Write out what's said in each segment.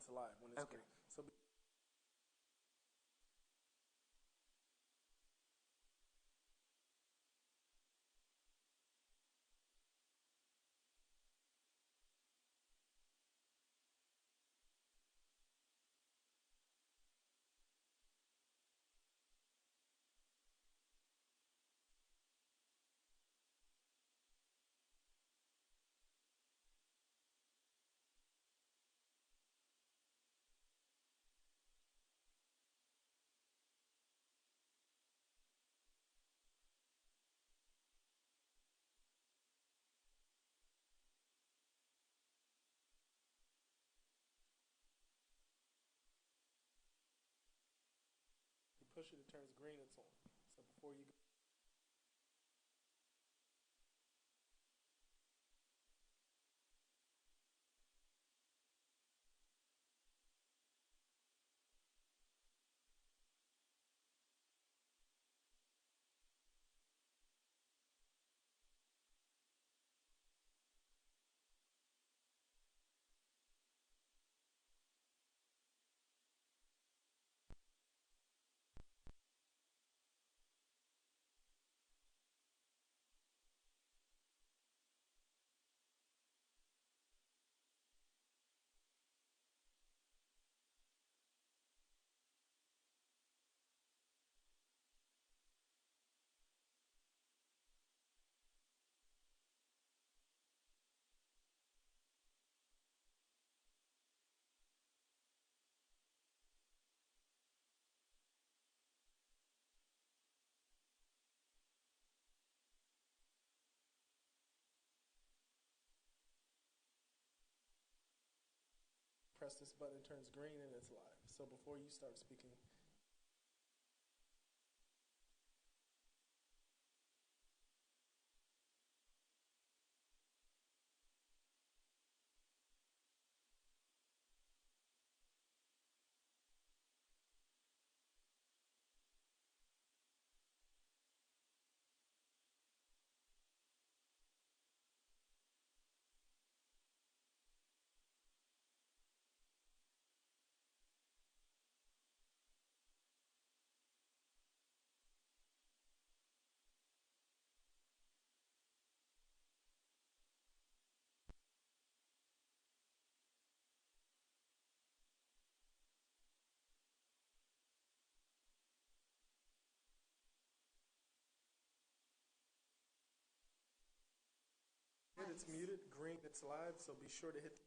it's live when it's green. So you push it, it turns green, it's on. So before you go. Press this button, it turns green, and it's live. So before you start speaking. It's muted, green, it's live, so be sure to hit the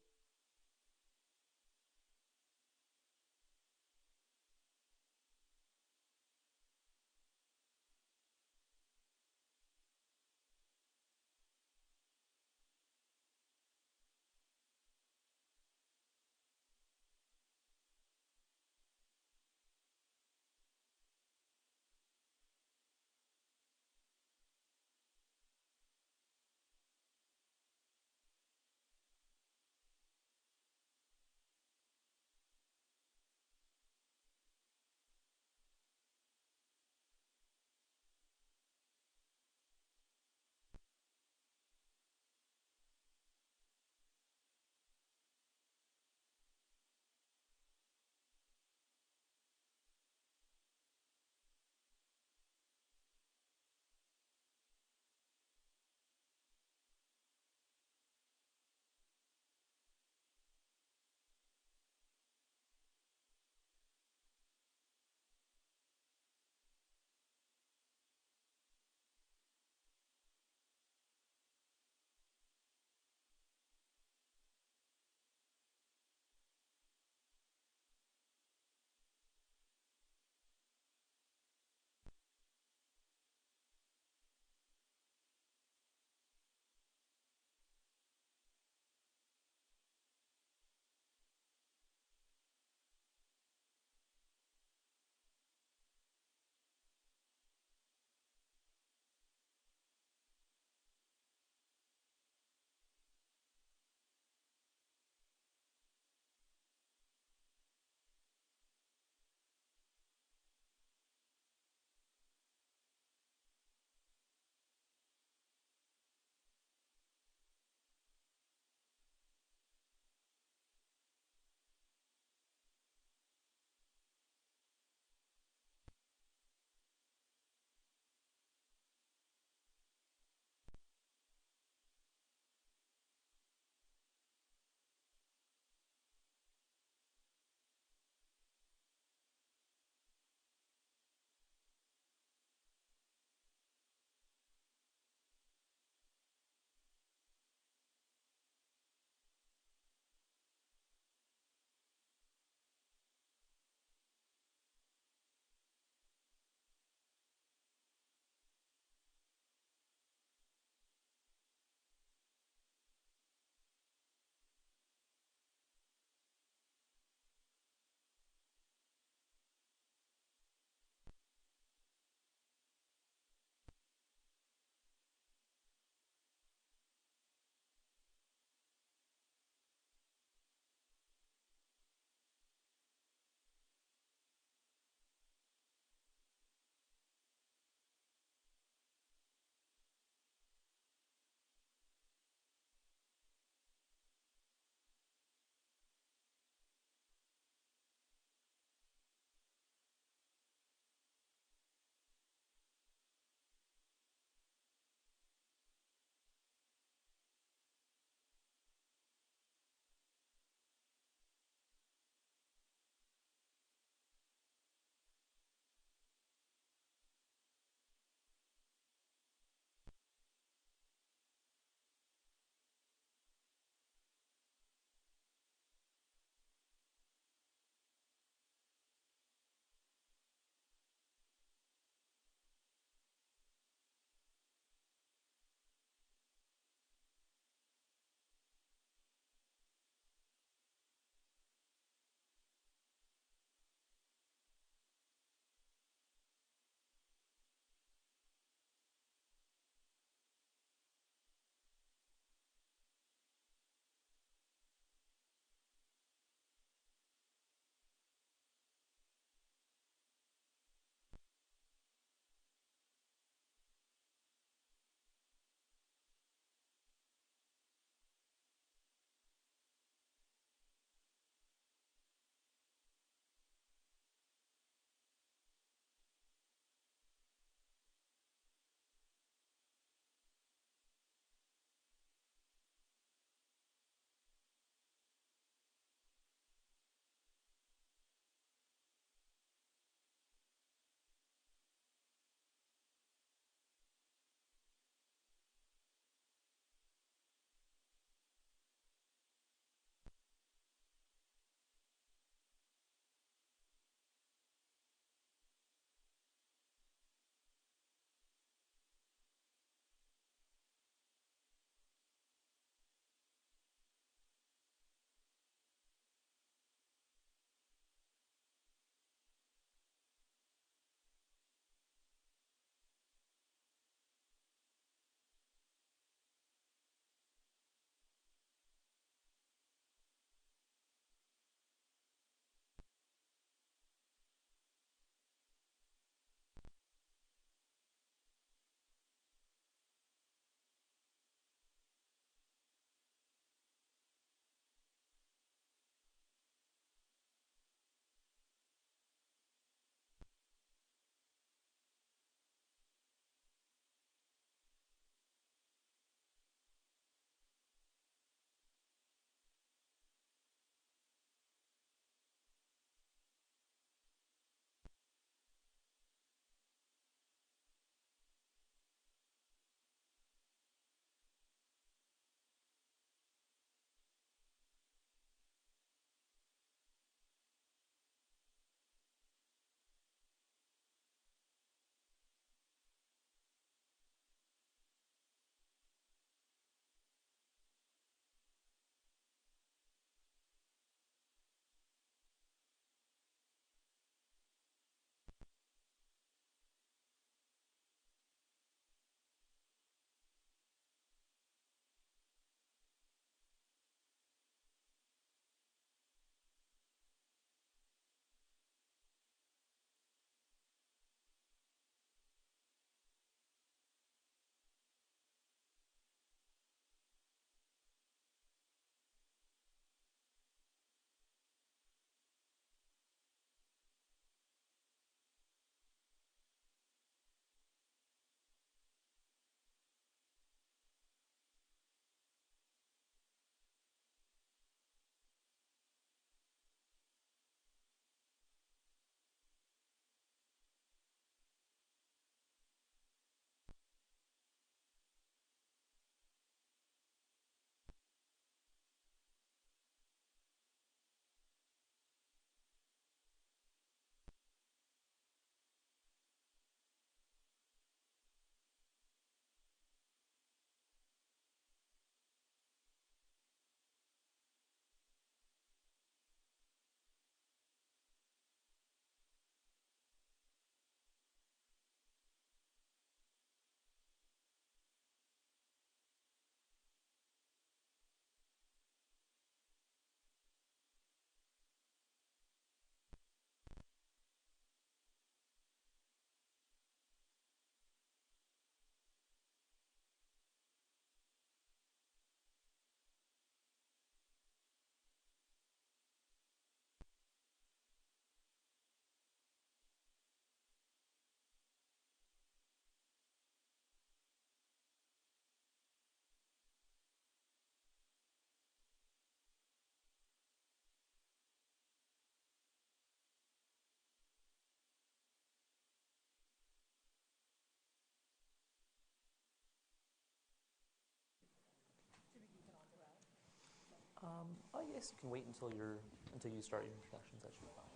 I guess you can wait until you start your introductions. That should be fine.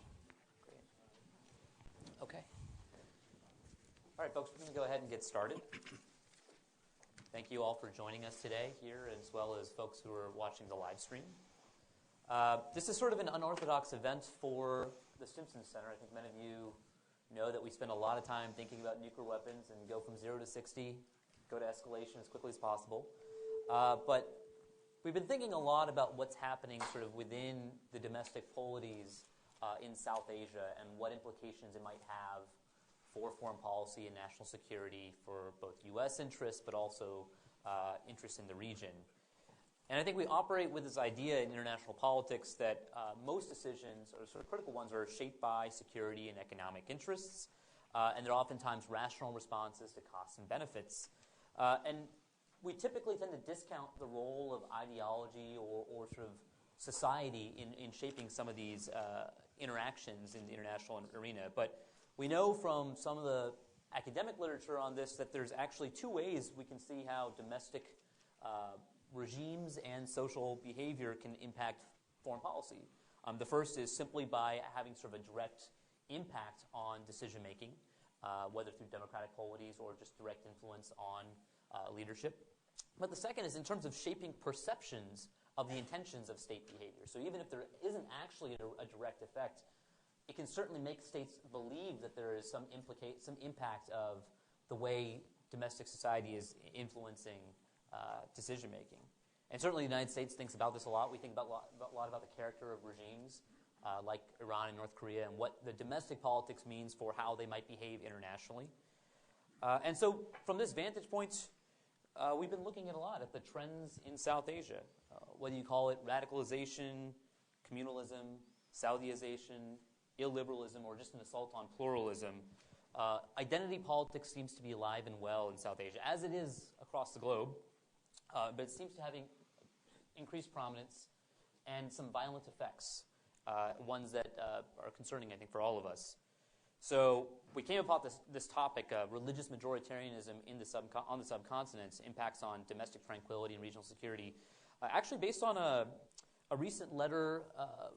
Great. Okay. All right, folks, we're going to go ahead and get started. Thank you all for joining us today here, as well as folks who are watching the live stream. This is sort of an unorthodox event for the Stimson Center. I think many of you know that we spend a lot of time thinking about nuclear weapons and go from 0 to 60, go to escalation as quickly as possible. But we've been thinking a lot about what's happening sort of within the domestic polities in South Asia and what implications it might have for foreign policy and national security for both U.S. interests, but also interests in the region. And I think we operate with this idea in international politics that most decisions, or sort of critical ones, are shaped by security and economic interests, and they're oftentimes rational responses to costs and benefits. And we typically tend to discount the role of ideology or sort of society in shaping some of these interactions in the international arena. But we know from some of the academic literature on this that there's actually two ways we can see how domestic regimes and social behavior can impact foreign policy. The first is simply by having sort of a direct impact on decision-making, whether through democratic polities or just direct influence on leadership. But the second is in terms of shaping perceptions of the intentions of state behavior. So even if there isn't actually a direct effect, it can certainly make states believe that there is some impact of the way domestic society is influencing decision-making. And certainly the United States thinks about this a lot. We think a lot about the character of regimes like Iran and North Korea and what the domestic politics means for how they might behave internationally. And so from this vantage point, we've been looking at a lot at the trends in South Asia, whether you call it radicalization, communalism, Saudization, illiberalism, or just an assault on pluralism. Identity politics seems to be alive and well in South Asia, as it is across the globe, but it seems to have increased prominence and some violent effects, ones that are concerning, I think, for all of us. So we came upon this topic, religious majoritarianism on the subcontinent, impacts on domestic tranquility and regional security, actually based on a recent letter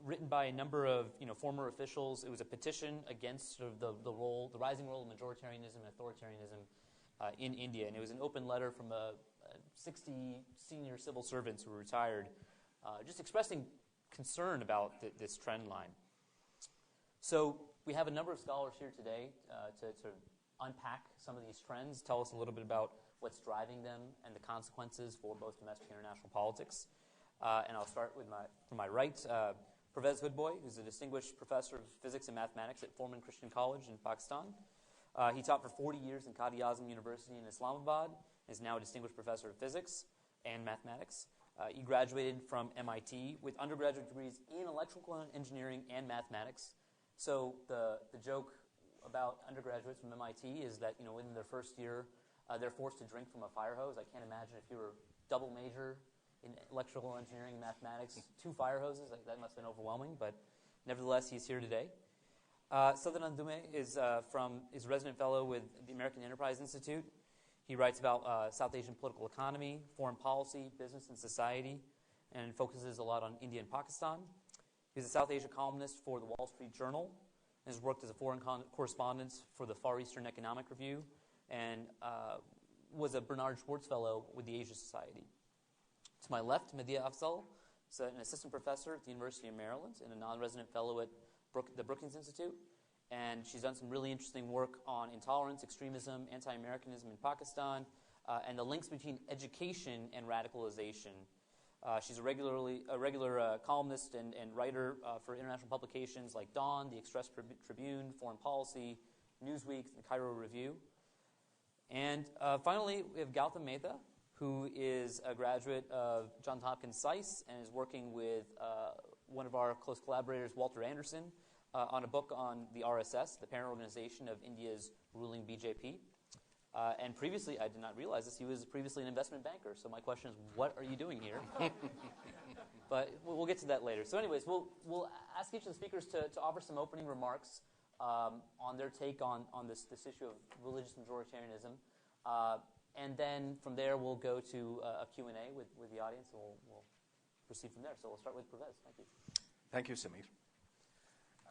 written by a number of former officials. It was a petition against sort of the rising role of majoritarianism and authoritarianism in India, and it was an open letter from 60 senior civil servants who were retired, just expressing concern about this trend line. So we have a number of scholars here today to sort of unpack some of these trends, tell us a little bit about what's driving them and the consequences for both domestic and international politics. And I'll start with from my right, Pervez Hoodbhoy, who's a distinguished professor of physics and mathematics at Forman Christian College in Pakistan. He taught for 40 years in Quaid-e-Azam University in Islamabad, and is now a distinguished professor of physics and mathematics. He graduated from MIT with undergraduate degrees in electrical engineering and mathematics. So the joke about undergraduates from MIT is that within their first year, they're forced to drink from a fire hose. I can't imagine if you were double major in electrical engineering and mathematics, 2 fire hoses, that must have been overwhelming, but nevertheless, he's here today. Sadanand Dhume is resident fellow with the American Enterprise Institute. He writes about South Asian political economy, foreign policy, business, and society, and focuses a lot on India and Pakistan. He's a South Asia columnist for the Wall Street Journal, and has worked as a foreign correspondent for the Far Eastern Economic Review, and was a Bernard Schwartz Fellow with the Asia Society. To my left, Madiha Afzal is an assistant professor at the University of Maryland and a non-resident fellow at the Brookings Institute. And she's done some really interesting work on intolerance, extremism, anti-Americanism in Pakistan, and the links between education and radicalization. She's a regular columnist and writer for international publications like Dawn, the Express Tribune, Foreign Policy, Newsweek, the Cairo Review. And finally, we have Gautam Mehta, who is a graduate of Johns Hopkins SAIS and is working with one of our close collaborators, Walter Anderson, on a book on the RSS, the parent organization of India's ruling BJP. And previously, I did not realize this, he was previously an investment banker. So my question is, what are you doing here? But we'll get to that later. So anyways, we'll ask each of the speakers to offer some opening remarks on their take on this issue of religious majoritarianism. And then from there, we'll go to a Q&A with the audience, and we'll proceed from there. So we'll start with Pervez. Thank you. Thank you, Samir.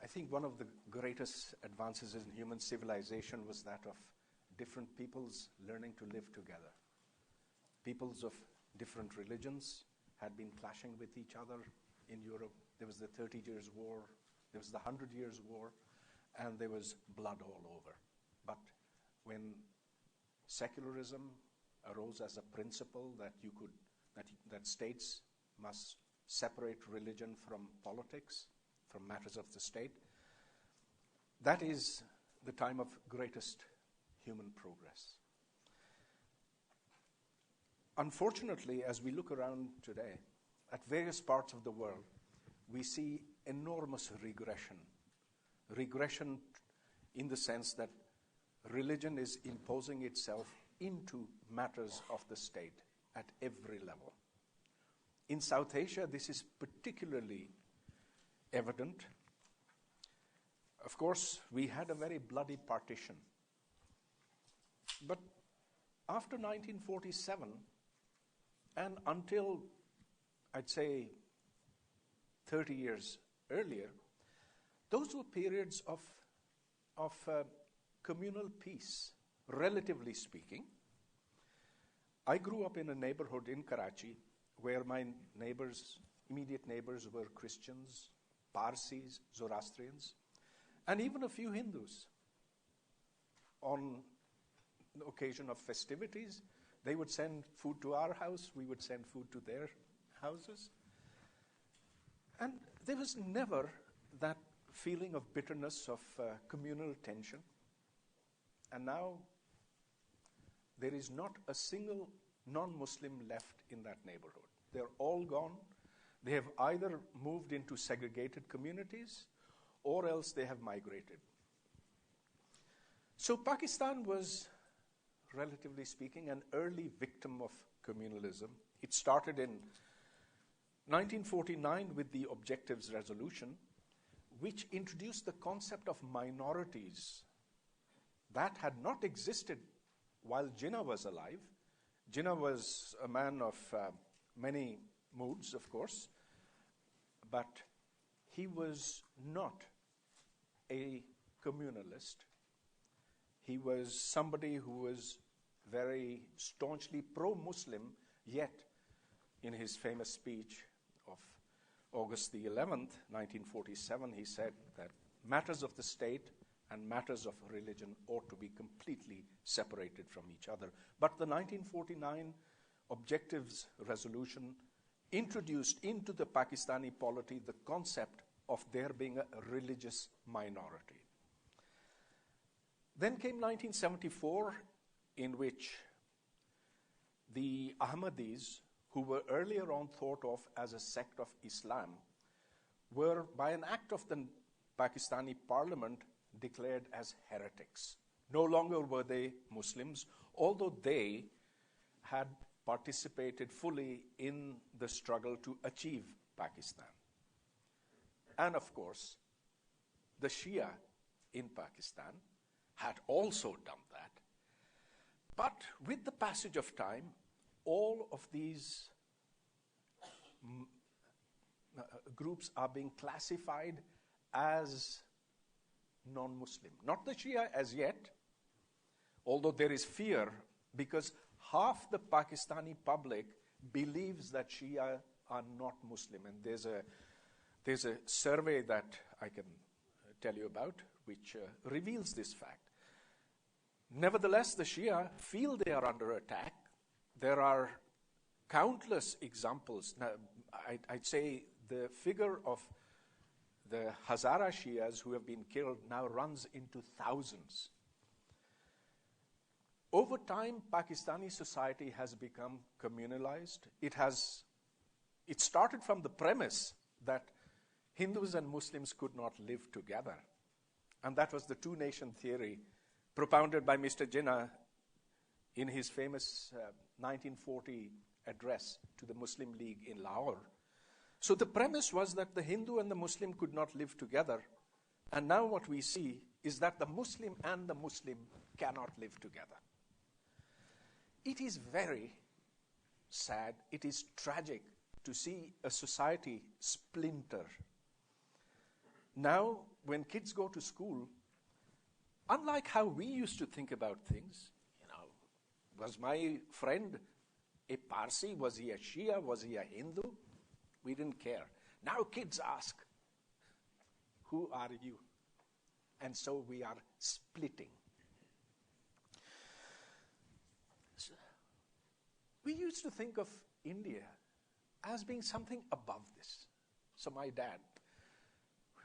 I think one of the greatest advances in human civilization was that of different peoples learning to live together. Peoples of different religions had been clashing with each other in Europe. There was the 30 Years' War, there was the 100 Years' War, and there was blood all over. But when secularism arose as a principle that states must separate religion from politics, from matters of the state, that is the time of greatest human progress. Unfortunately, as we look around today, at various parts of the world, we see enormous regression. Regression in the sense that religion is imposing itself into matters of the state at every level. In South Asia, this is particularly evident. Of course, we had a very bloody partition. But after 1947, and until, I'd say, 30 years earlier, those were periods of communal peace, relatively speaking. I grew up in a neighborhood in Karachi where my immediate neighbors were Christians, Parsis, Zoroastrians, and even a few Hindus. On the occasion of festivities, they would send food to our house, we would send food to their houses. And there was never that feeling of bitterness, of communal tension. And now, there is not a single non-Muslim left in that neighborhood. They're all gone. They have either moved into segregated communities or else they have migrated. So Pakistan was, relatively speaking, an early victim of communalism. It started in 1949 with the Objectives Resolution, which introduced the concept of minorities that had not existed while Jinnah was alive. Jinnah was a man of many moods, of course, but he was not a communalist. He was somebody who was very staunchly pro-Muslim, yet in his famous speech of August the 11th, 1947, he said that matters of the state and matters of religion ought to be completely separated from each other. But the 1949 Objectives Resolution introduced into the Pakistani polity the concept of there being a religious minority. Then came 1974, in which the Ahmadis, who were earlier on thought of as a sect of Islam, were, by an act of the Pakistani parliament, declared as heretics. No longer were they Muslims, although they had participated fully in the struggle to achieve Pakistan. And of course, the Shia in Pakistan had also done that. But with the passage of time, all of these groups are being classified as non-Muslim. Not the Shia as yet, although there is fear because half the Pakistani public believes that Shia are not Muslim. And there's a survey that I can tell you about which reveals this fact. Nevertheless, the Shia feel they are under attack. There are countless examples. Now, I'd say the figure of the Hazara Shias who have been killed now runs into thousands. Over time, Pakistani society has become communalized. It started from the premise that Hindus and Muslims could not live together. And that was the two-nation theory propounded by Mr. Jinnah in his famous 1940 address to the Muslim League in Lahore. So the premise was that the Hindu and the Muslim could not live together. And now what we see is that the Muslim and the Muslim cannot live together. It is very sad, it is tragic to see a society splinter. Now, when kids go to school, unlike how we used to think about things, was my friend a Parsi? Was he a Shia? Was he a Hindu? We didn't care. Now kids ask, who are you? And so we are splitting. We used to think of India as being something above this. So my dad,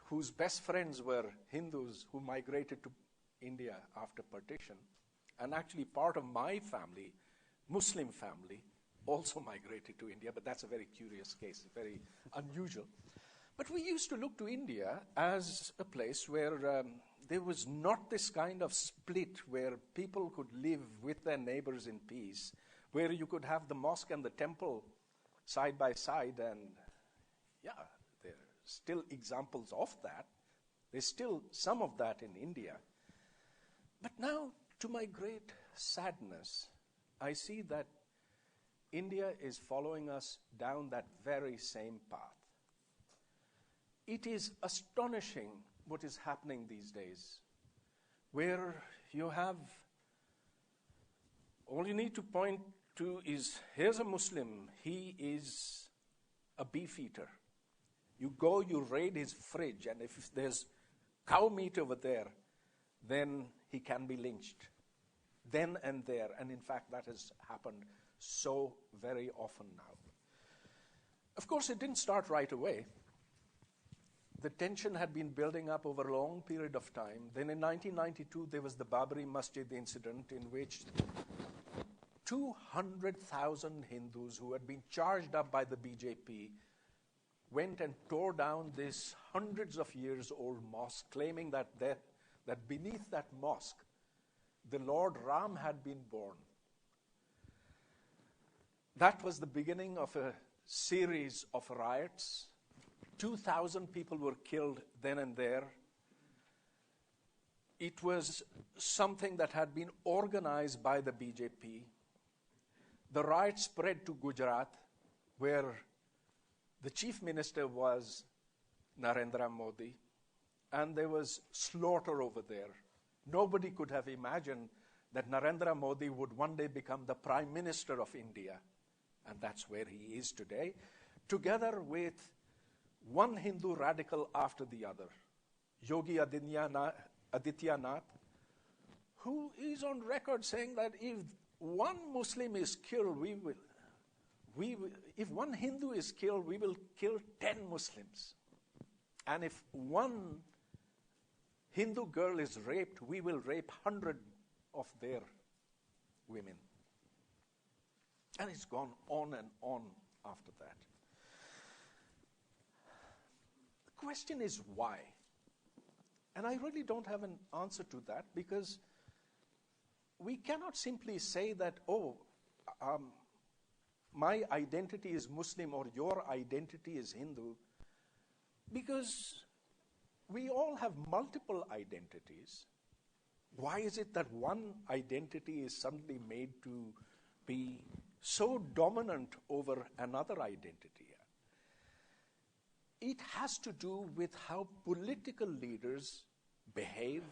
whose best friends were Hindus who migrated to India after partition, and actually part of my family, Muslim family, also migrated to India, but that's a very curious case, very unusual. But we used to look to India as a place where there was not this kind of split where people could live with their neighbors in peace, where you could have the mosque and the temple side by side, and yeah, there are still examples of that. There's still some of that in India. But now, to my great sadness, I see that India is following us down that very same path. It is astonishing what is happening these days, where you have, all you need to point to is, here's a Muslim, he is a beef eater. You go, you raid his fridge, and if there's cow meat over there, then he can be lynched. Then and there, and in fact that has happened so very often now. Of course, it didn't start right away. The tension had been building up over a long period of time. Then in 1992, there was the Babri Masjid incident in which 200,000 Hindus who had been charged up by the BJP went and tore down this hundreds of years old mosque, claiming that beneath that mosque, the Lord Ram had been born. That was the beginning of a series of riots. 2,000 people were killed then and there. It was something that had been organized by the BJP. The riots spread to Gujarat, where the chief minister was Narendra Modi, and there was slaughter over there. Nobody could have imagined that Narendra Modi would one day become the Prime Minister of India, and that's where he is today, together with one Hindu radical after the other, Yogi Adityanath, who is on record saying that if one Muslim is killed, if one Hindu is killed, we will kill 10 Muslims. And if one Hindu girl is raped, we will rape 100 of their women. And it's gone on and on after that. The question is why? And I really don't have an answer to that, because we cannot simply say that, my identity is Muslim or your identity is Hindu, because we all have multiple identities. Why is it that one identity is suddenly made to be so dominant over another identity? It has to do with how political leaders behave,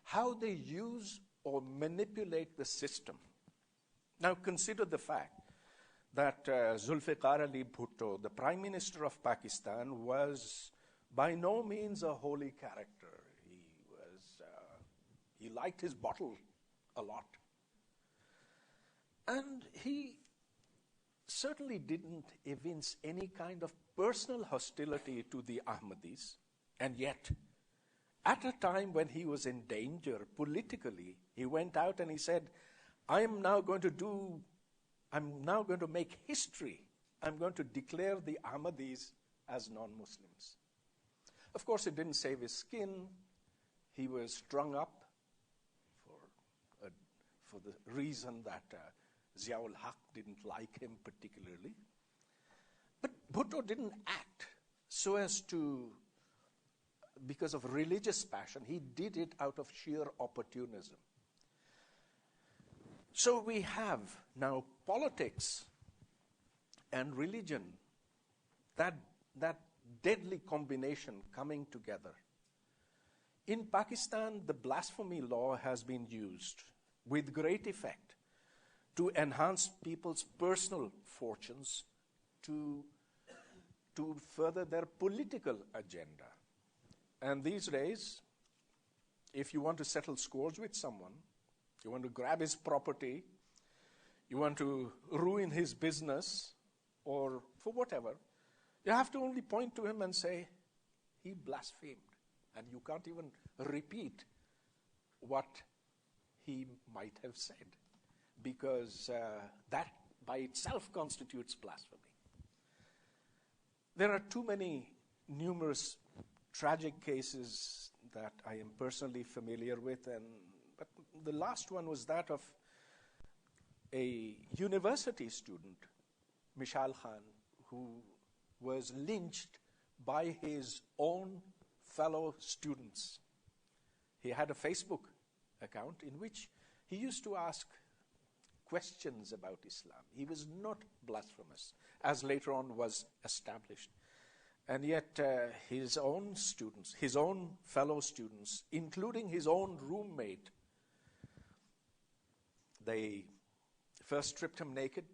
how they use or manipulate the system. Now consider the fact that Zulfikar Ali Bhutto, the Prime Minister of Pakistan, was by no means a holy character. He liked his bottle a lot. And he certainly didn't evince any kind of personal hostility to the Ahmadis. And yet, at a time when he was in danger politically, he went out and he said, I'm now going to make history. I'm going to declare the Ahmadis as non-Muslims. Of course, it didn't save his skin. He was strung up for the reason that Ziaul Haq didn't like him particularly. But Bhutto didn't act so as to, because of religious passion. He did it out of sheer opportunism. So we have now politics and religion that deadly combination coming together. In Pakistan, the blasphemy law has been used with great effect to enhance people's personal fortunes, to further their political agenda. And these days, if you want to settle scores with someone, you want to grab his property, you want to ruin his business, or for whatever, you have to only point to him and say, he blasphemed. And you can't even repeat what he might have said, because that by itself constitutes blasphemy. There are too many numerous tragic cases that I am personally familiar with, but the last one was that of a university student, Mishal Khan, who was lynched by his own fellow students. He had a Facebook account in which he used to ask questions about Islam. He was not blasphemous, as later on was established. And yet his own students, his own fellow students, including his own roommate, they first stripped him naked.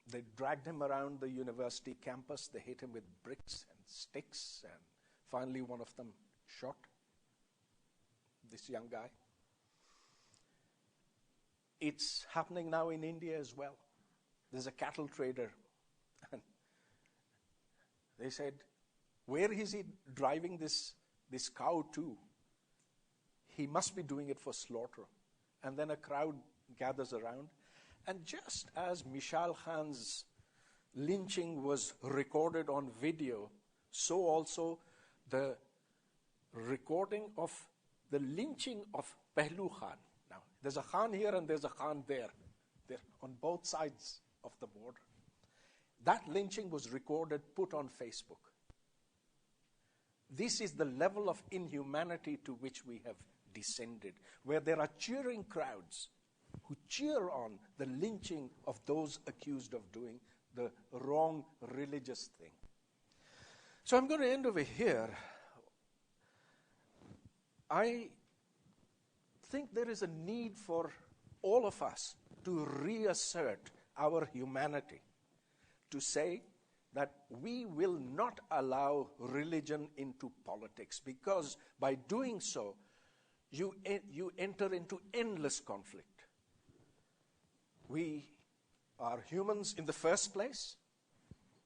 They dragged him around the university campus. They hit him with bricks and sticks, and finally one of them shot this young guy. It's happening now in India as well. There's a cattle trader, and they said, where is he driving this cow to? He must be doing it for slaughter. And then a crowd gathers around. And just as Mishal Khan's lynching was recorded on video, so also the recording of the lynching of Pehlu Khan. Now, there's a Khan here and there's a Khan there. They're on both sides of the border. That lynching was recorded, put on Facebook. This is the level of inhumanity to which we have descended, where there are cheering crowds who cheer on the lynching of those accused of doing the wrong religious thing. So I'm going to end over here. I think there is a need for all of us to reassert our humanity, to say that we will not allow religion into politics, because by doing so, you enter into endless conflict. We are humans in the first place,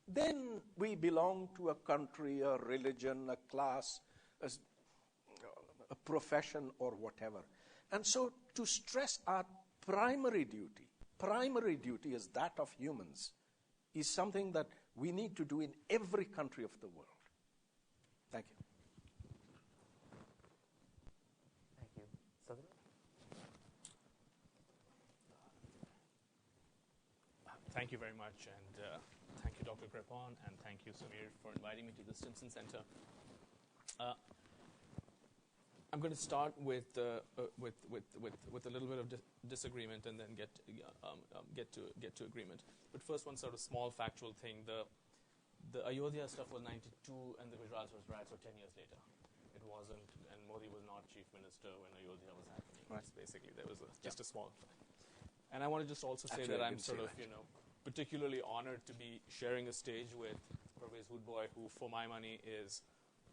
then we belong to a country, a religion, a class, a profession, or whatever. And so to stress our primary duty is that of humans, is something that we need to do in every country of the world. Thank you. Thank you. Sadanand? Thank you very much, and thank you, Dr. Kripon, and thank you, Samir, for inviting me to the Stimson Center. I'm going to start with a little bit of disagreement, and then get to agreement. But first, one sort of small factual thing: the Ayodhya stuff was '92, and the Gujarat riots were 10 years later. It wasn't, and Modi was not chief minister when Ayodhya was happening. Right. Basically, there was just a small. And I want to just also say that I'm sort of particularly honored to be sharing a stage with Pervez Hoodbhoy, who, for my money, is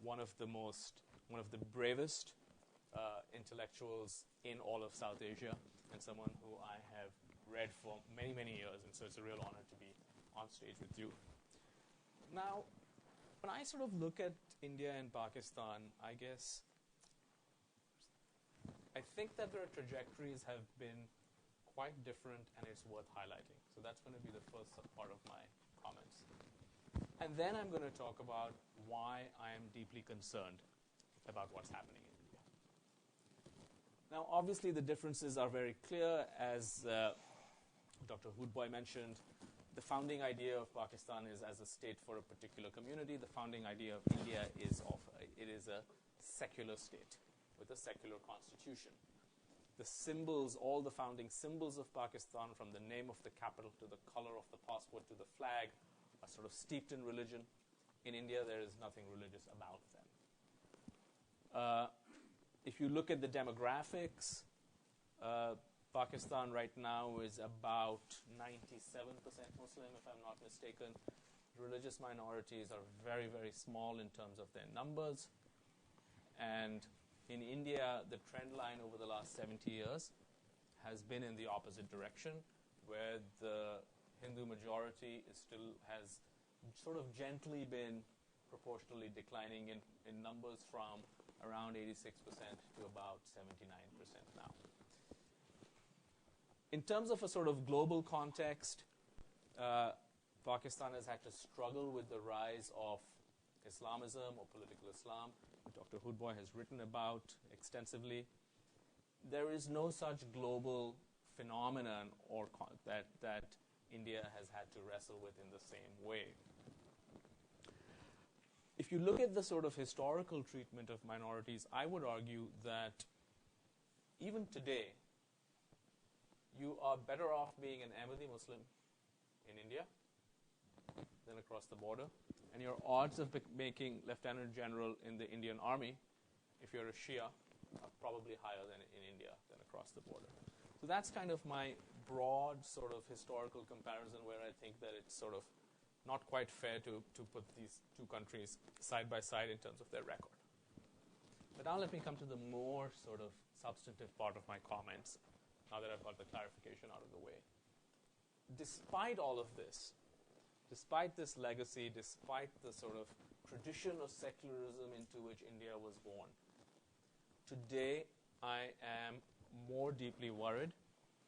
one of the bravest intellectuals in all of South Asia, and someone who I have read for many, many years, and so it's a real honor to be on stage with you. Now, when I sort of look at India and Pakistan, I think that their trajectories have been quite different, and it's worth highlighting. So that's going to be the first part of my comments. And then I'm going to talk about why I am deeply concerned about what's happening in India. Now, obviously, the differences are very clear. As Dr. Hoodbhoy mentioned, the founding idea of Pakistan is as a state for a particular community. The founding idea of India is a secular state with a secular constitution. The symbols, all the founding symbols of Pakistan, from the name of the capital to the color of the passport to the flag, are sort of steeped in religion. In India, there is nothing religious about them. If you look at the demographics, Pakistan right now is about 97% Muslim, if I'm not mistaken. Religious minorities are very, very small in terms of their numbers. And in India, the trend line over the last 70 years has been in the opposite direction, where the Hindu majority has sort of gently been proportionally declining in numbers from around 86% to about 79% now. In terms of a sort of global context, Pakistan has had to struggle with the rise of Islamism or political Islam. Dr. Hoodbhoy has written about extensively. There is no such global phenomenon that India has had to wrestle with in the same way. If you look at the sort of historical treatment of minorities, I would argue that even today, you are better off being an Ahmadi Muslim in India than across the border. And your odds of making Lieutenant General in the Indian Army, if you're a Shia, are probably higher than in India than across the border. So that's kind of my broad sort of historical comparison where I think that it's sort of not quite fair to put these two countries side by side in terms of their record. But now let me come to the more sort of substantive part of my comments, now that I've got the clarification out of the way. Despite all of this, despite this legacy, despite the sort of tradition of secularism into which India was born, today I am more deeply worried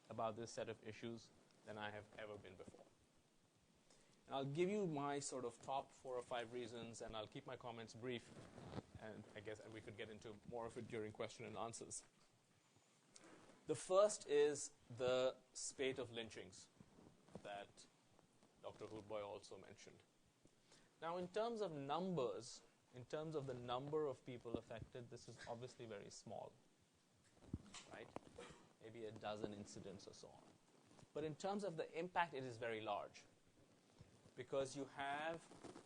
about this set of issues than I have ever been before. And I'll give you my sort of top 4 or 5 reasons, and I'll keep my comments brief, and I guess we could get into more of it during question and answers. The first is the spate of lynchings that Dr. Hoodbhoy also mentioned. Now, in terms of numbers, in terms of the number of people affected, this is obviously very small, right? Maybe a dozen incidents or so on. But in terms of the impact, it is very large, because you have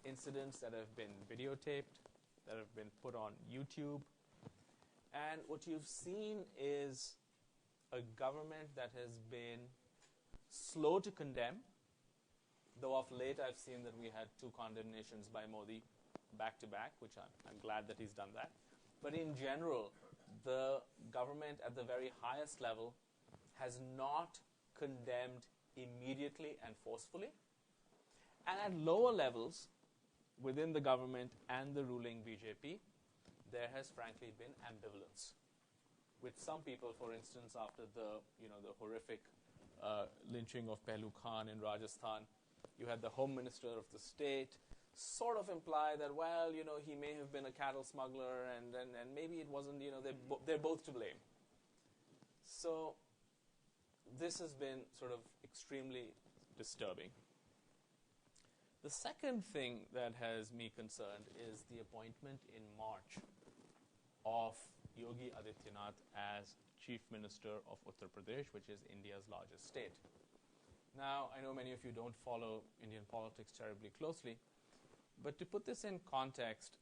incidents that have been videotaped, that have been put on YouTube, and what you've seen is a government that has been slow to condemn, though of late I've seen that we had 2 condemnations by Modi back to back, which I'm glad that he's done that. But in general, the government at the very highest level has not condemned immediately and forcefully. And at lower levels, within the government and the ruling BJP, there has frankly been ambivalence. With some people, for instance, after the horrific lynching of Pehlu Khan in Rajasthan, you had the Home Minister of the state sort of imply that, well, he may have been a cattle smuggler, and maybe it wasn't, they're both to blame. So this has been sort of extremely disturbing. The second thing that has me concerned is the appointment in March of Yogi Adityanath as Chief Minister of Uttar Pradesh, which is India's largest state. Now, I know many of you don't follow Indian politics terribly closely, but to put this in context,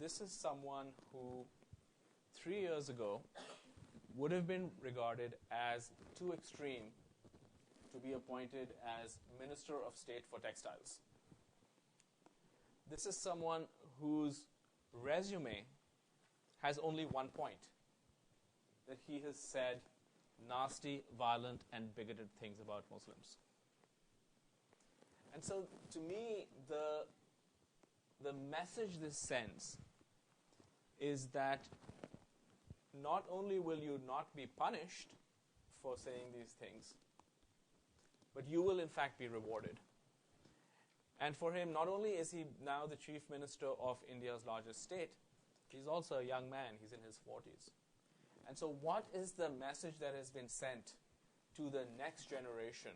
this is someone who 3 years ago would have been regarded as too extreme to be appointed as Minister of State for Textiles. This is someone whose resume has only one point, that he has said nasty, violent, and bigoted things about Muslims. And so, to me, the message this sends is that not only will you not be punished for saying these things, but you will in fact be rewarded. And for him, not only is he now the Chief Minister of India's largest state, he's also a young man. He's in his 40s. And so what is the message that has been sent to the next generation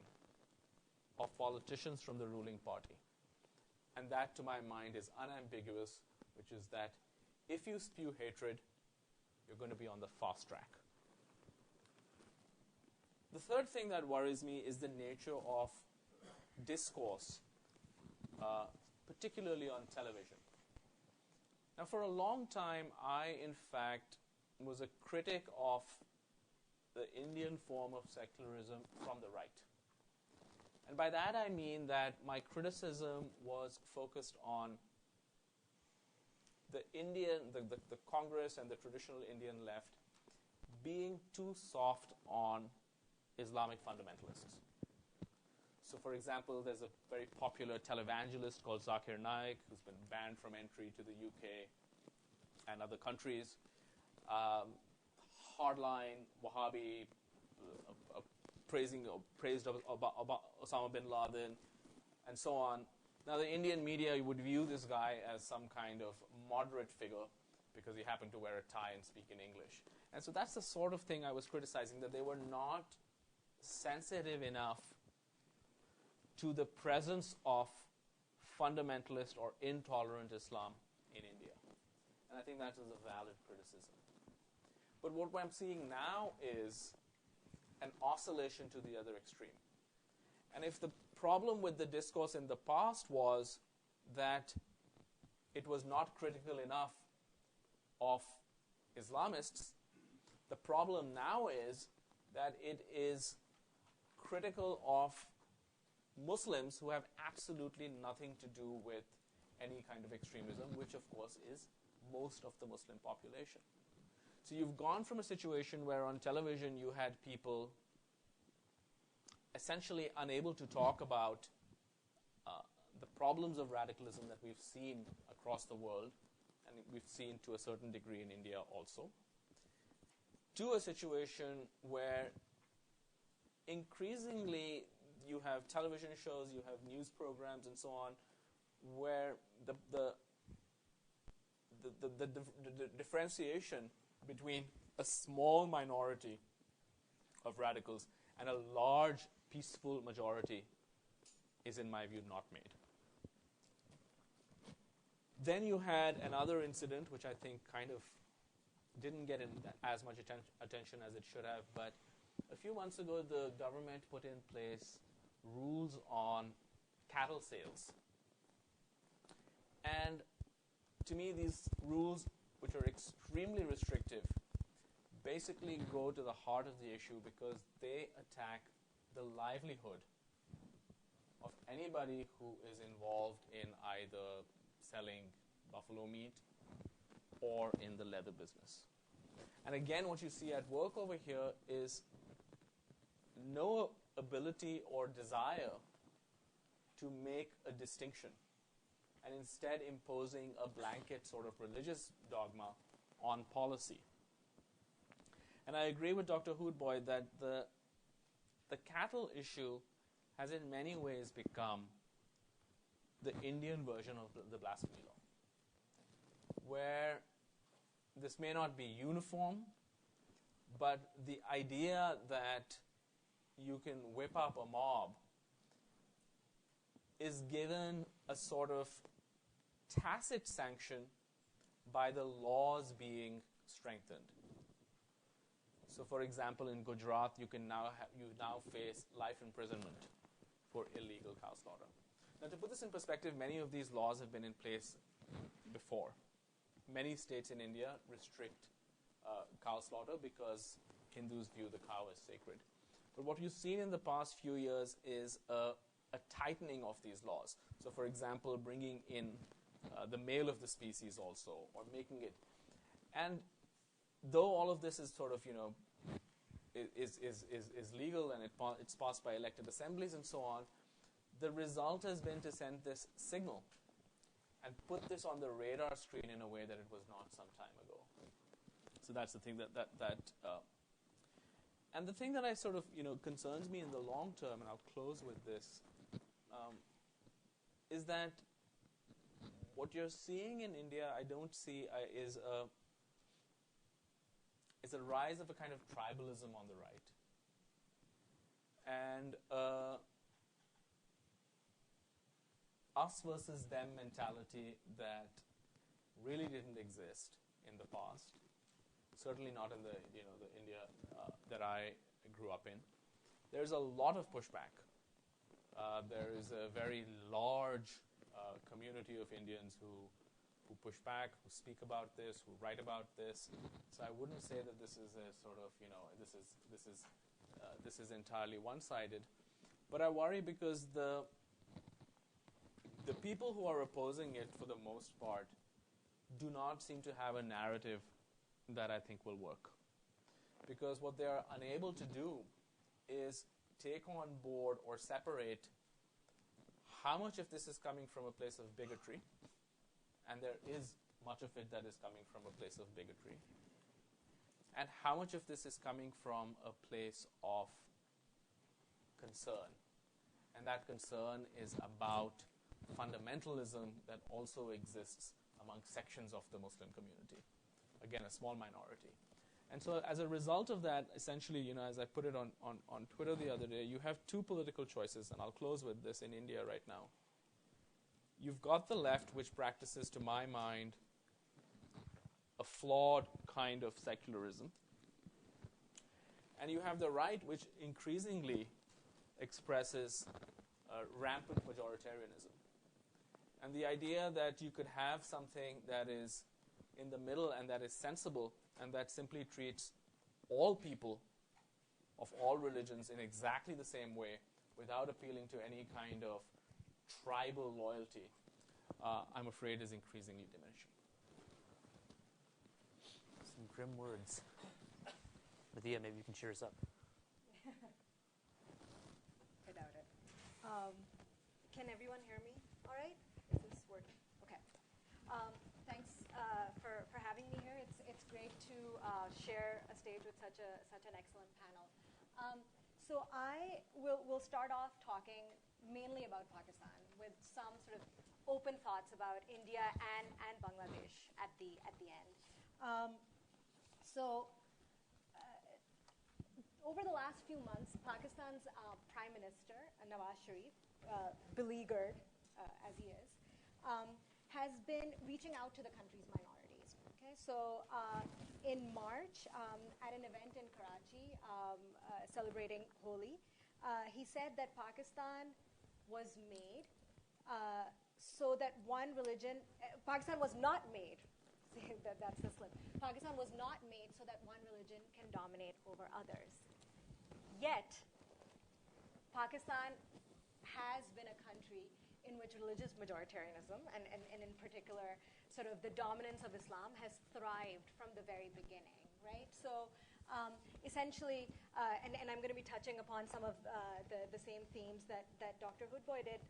of politicians from the ruling party? And that, to my mind, is unambiguous, which is that if you spew hatred, you're going to be on the fast track. The third thing that worries me is the nature of discourse particularly on television. Now, for a long time, I, in fact, was a critic of the Indian form of secularism from the right. And by that I mean that my criticism was focused on the Congress and the traditional Indian left being too soft on Islamic fundamentalists. So, for example, there's a very popular televangelist called Zakir Naik who's been banned from entry to the UK and other countries. Hardline, Wahhabi, praised Osama bin Laden, and so on. Now, the Indian media would view this guy as some kind of moderate figure because he happened to wear a tie and speak in English. And so that's the sort of thing I was criticizing, that they were not sensitive enough to the presence of fundamentalist or intolerant Islam in India. And I think that is a valid criticism. But what I'm seeing now is an oscillation to the other extreme. And if the problem with the discourse in the past was that it was not critical enough of Islamists, the problem now is that it is critical of Muslims who have absolutely nothing to do with any kind of extremism, which of course is most of the Muslim population. So you've gone from a situation where on television you had people essentially unable to talk about the problems of radicalism that we've seen across the world, and we've seen to a certain degree in India also, to a situation where increasingly you have television shows, you have news programs, and so on, where the differentiation between a small minority of radicals and a large, peaceful majority is, in my view, not made. Then you had another incident, which I think kind of didn't get as much attention as it should have, but a few months ago, the government put in place rules on cattle sales. And to me, these rules, which are extremely restrictive, basically go to the heart of the issue because they attack the livelihood of anybody who is involved in either selling buffalo meat or in the leather business. And again, what you see at work over here is no ability or desire to make a distinction, and instead imposing a blanket sort of religious dogma on policy. And I agree with Dr. Hoodbhoy that the cattle issue has in many ways become the Indian version of the blasphemy law, where this may not be uniform, but the idea that you can whip up a mob is given a sort of tacit sanction by the laws being strengthened. So, for example, in Gujarat, you now face life imprisonment for illegal cow slaughter. Now, to put this in perspective, many of these laws have been in place before. Many states in India restrict cow slaughter because Hindus view the cow as sacred. But what you've seen in the past few years is a tightening of these laws. So, for example, bringing in the male of the species also, or making it. And though all of this is sort of, is legal and it's passed by elected assemblies and so on, the result has been to send this signal and put this on the radar screen in a way that it was not some time ago. So that's the thing and the thing that I sort of, concerns me in the long term, and I'll close with this, is that what you're seeing in India, I don't see is a rise of a kind of tribalism on the right, and us versus them mentality that really didn't exist in the past. Certainly not in the India that I grew up in. There's a lot of pushback. There is a very large community of Indians who push back, who speak about this, who write about this. So I wouldn't say that this is a sort of, this is entirely one-sided. But I worry because the people who are opposing it, for the most part, do not seem to have a narrative that I think will work. Because what they are unable to do is take on board or separate how much of this is coming from a place of bigotry, and there is much of it that is coming from a place of bigotry, and how much of this is coming from a place of concern. And that concern is about fundamentalism that also exists among sections of the Muslim community. Again, a small minority. And so as a result of that, essentially, as I put it on Twitter the other day, you have two political choices, and I'll close with this in India right now. You've got the left, which practices, to my mind, a flawed kind of secularism. And you have the right, which increasingly expresses rampant majoritarianism. And the idea that you could have something that is in the middle and that is sensible and that simply treats all people of all religions in exactly the same way without appealing to any kind of tribal loyalty, I'm afraid is increasingly diminishing. Some grim words. Madiha, maybe you can cheer us up. I doubt it. Can everyone hear me all right? Is this working? Okay. Thanks for having me here. It's great to share a stage with such an excellent panel. So I will start off talking mainly about Pakistan with some sort of open thoughts about India and Bangladesh at the end. Over the last few months, Pakistan's Prime Minister, Nawaz Sharif, beleaguered as he is, has been reaching out to the country's minorities. Okay, so in March, at an event in Karachi celebrating Holi, he said that Pakistan was made so that one religion, Pakistan was not made. That's the slip. Pakistan was not made so that one religion can dominate over others. Yet, Pakistan has been a country in which religious majoritarianism, and in particular, sort of the dominance of Islam, has thrived from the very beginning, right? So, essentially, and I'm going to be touching upon some of the same themes that Dr. Hoodbhoy did.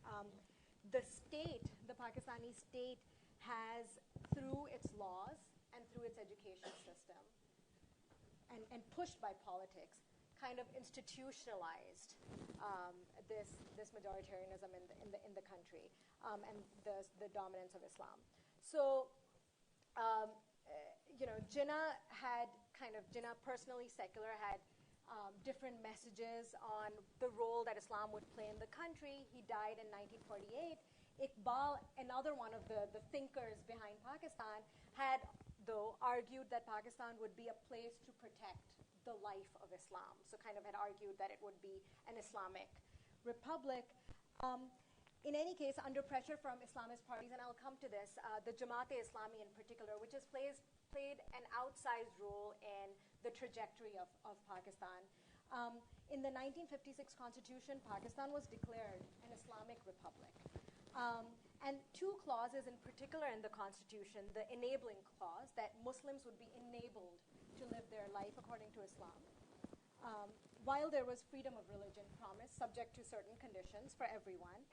The state, the Pakistani state, has, through its laws and through its education system, and pushed by politics, kind of institutionalized this majoritarianism in the country, and the dominance of Islam. So, Jinnah, personally secular, had different messages on the role that Islam would play in the country. He died in 1948. Iqbal, another one of the thinkers behind Pakistan, had, though, argued that Pakistan would be a place to protect the life of Islam. So kind of had argued that it would be an Islamic republic. In any case, under pressure from Islamist parties, and I'll come to this, the Jamaat-e-Islami in particular, which has played an outsized role in the trajectory of Pakistan. In the 1956 Constitution, Pakistan was declared an Islamic republic. And two clauses in particular in the Constitution, the enabling clause, that Muslims would be enabled to live their life according to Islam, while there was freedom of religion promised, subject to certain conditions for everyone,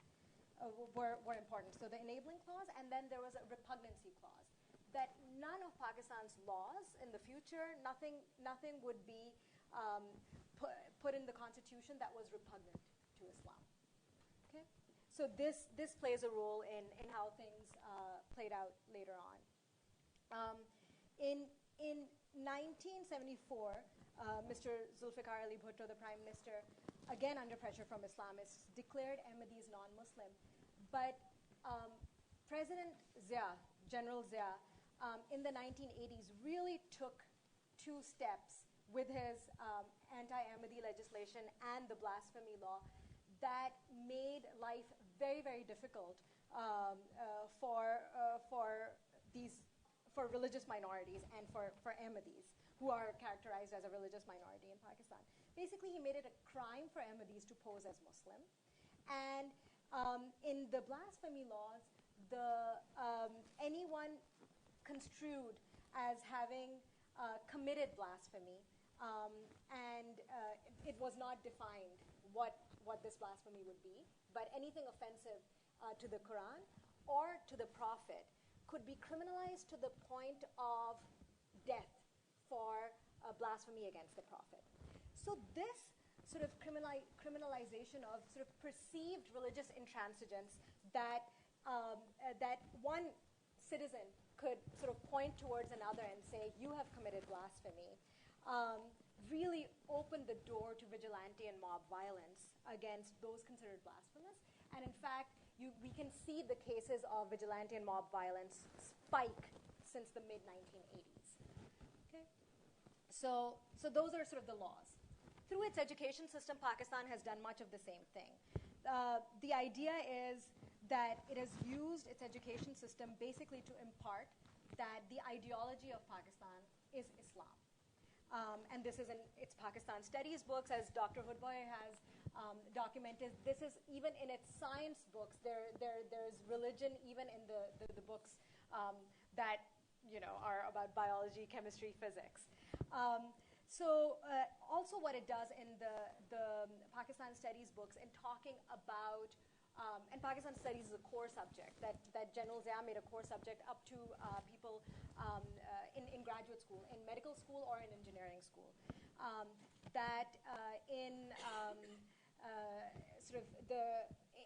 were important. So the enabling clause, and then there was a repugnancy clause, that none of Pakistan's laws in the future, nothing would be put in the Constitution that was repugnant to Islam. Okay? So this plays a role in how things played out later on. In 1974, Mr. Zulfikar Ali Bhutto, the Prime Minister, again under pressure from Islamists, declared Ahmadis non-Muslim. But President Zia, General Zia, in the 1980s really took two steps with his anti-Ahmadi legislation and the blasphemy law that made life very, very difficult for religious minorities and for Ahmadis, who are characterized as a religious minority in Pakistan. Basically, he made it a crime for Ahmadis to pose as Muslim. And in the blasphemy laws, anyone construed as having committed blasphemy, and it was not defined what this blasphemy would be, but anything offensive to the Quran or to the Prophet could be criminalized to the point of death for blasphemy against the Prophet. So this sort of criminalization of sort of perceived religious intransigence that one citizen could sort of point towards another and say, you have committed blasphemy, really opened the door to vigilante and mob violence against those considered blasphemous. And in fact, we can see the cases of vigilante and mob violence spike since the mid-1980s. Okay? So those are sort of the laws. Through its education system, Pakistan has done much of the same thing. The idea is that it has used its education system basically to impart that the ideology of Pakistan is Islam. And this is in its Pakistan studies books, as Dr. Hoodbhoy has documented. This is even in its science books. There's religion even in the books that are about biology, chemistry, physics. Also what it does in the Pakistan studies books in talking about, and Pakistan studies is a core subject that General Zia made a core subject up to people in graduate school, in medical school or in engineering school.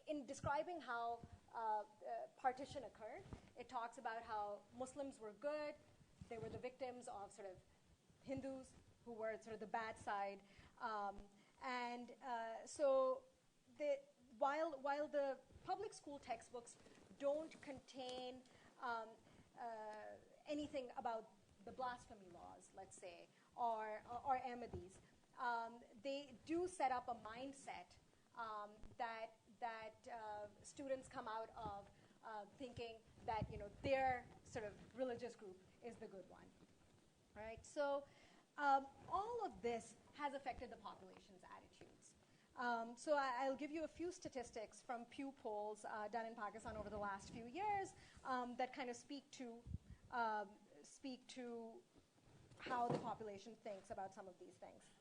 In describing how partition occurred, it talks about how Muslims were good, they were the victims of sort of Hindus who were sort of the bad side, while the public school textbooks don't contain anything about the blasphemy laws, let's say, or Ahmadis, they do set up a mindset that students come out of thinking that their sort of religious group is the good one, right? So all of this has affected the population's attitudes. So I'll give you a few statistics from Pew polls done in Pakistan over the last few years that kind of speak to how the population thinks about some of these things.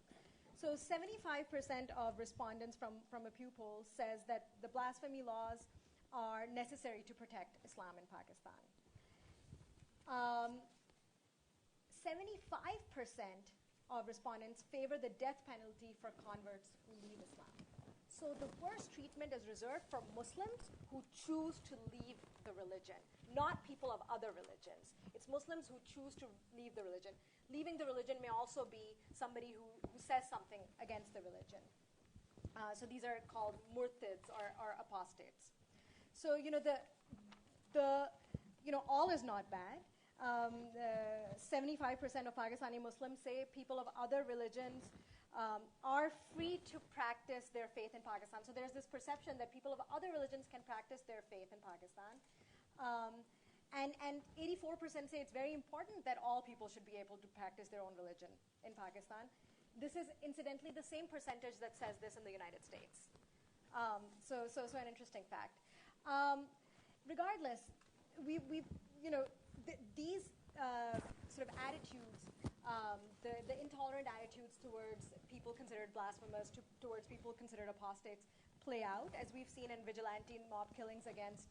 So 75% of respondents from a Pew poll says that the blasphemy laws are necessary to protect Islam in Pakistan. 75% of respondents favor the death penalty for converts who leave Islam. So the worst treatment is reserved for Muslims who choose to leave the religion, not people of other religions. It's Muslims who choose to leave the religion. Leaving the religion may also be somebody who says something against the religion. So these are called murtids or apostates. So all is not bad. 75% of Pakistani Muslims say people of other religions are free to practice their faith in Pakistan. So there's this perception that people of other religions can practice their faith in Pakistan. And 84% say it's very important that all people should be able to practice their own religion in Pakistan. This is incidentally the same percentage that says this in the United States. So an interesting fact. Regardless, these sort of attitudes, the intolerant attitudes towards people considered blasphemous, towards people considered apostates, play out, as we've seen in vigilante and mob killings against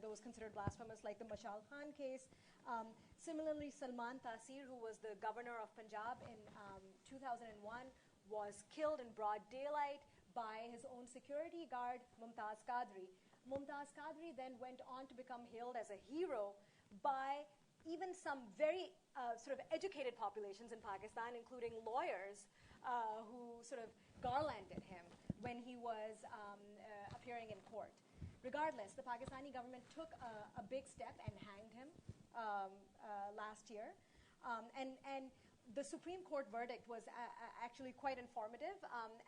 those considered blasphemous, like the Mashal Khan case. Similarly, Salman Taseer, who was the governor of Punjab in 2001, was killed in broad daylight by his own security guard, Mumtaz Qadri. Mumtaz Qadri then went on to become hailed as a hero by even some very sort of educated populations in Pakistan, including lawyers who sort of garlanded him when he was appearing in court. Regardless, the Pakistani government took a big step and hanged him last year. And the Supreme Court verdict was actually quite informative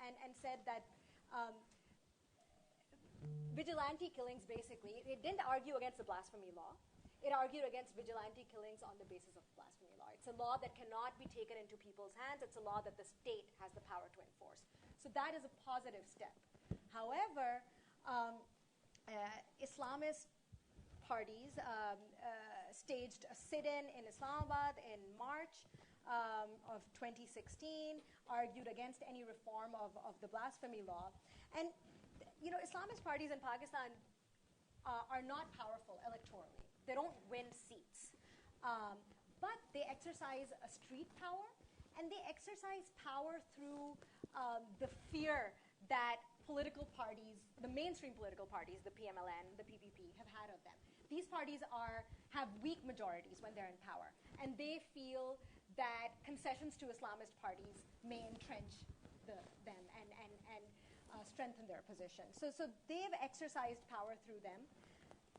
and said that vigilante killings, basically. It didn't argue against the blasphemy law. It argued against vigilante killings on the basis of blasphemy law. It's a law that cannot be taken into people's hands. It's a law that the state has the power to enforce. So that is a positive step. However, Islamist parties staged a sit-in in Islamabad in March of 2016, argued against any reform of the blasphemy law. And, Islamist parties in Pakistan are not powerful electorally. They don't win seats. But they exercise a street power, and they exercise power through the fear that political parties, the mainstream political parties, the PMLN, the PPP, have had of them. These parties have weak majorities when they're in power, and they feel that concessions to Islamist parties may entrench them and strengthen their position. So they've exercised power through them.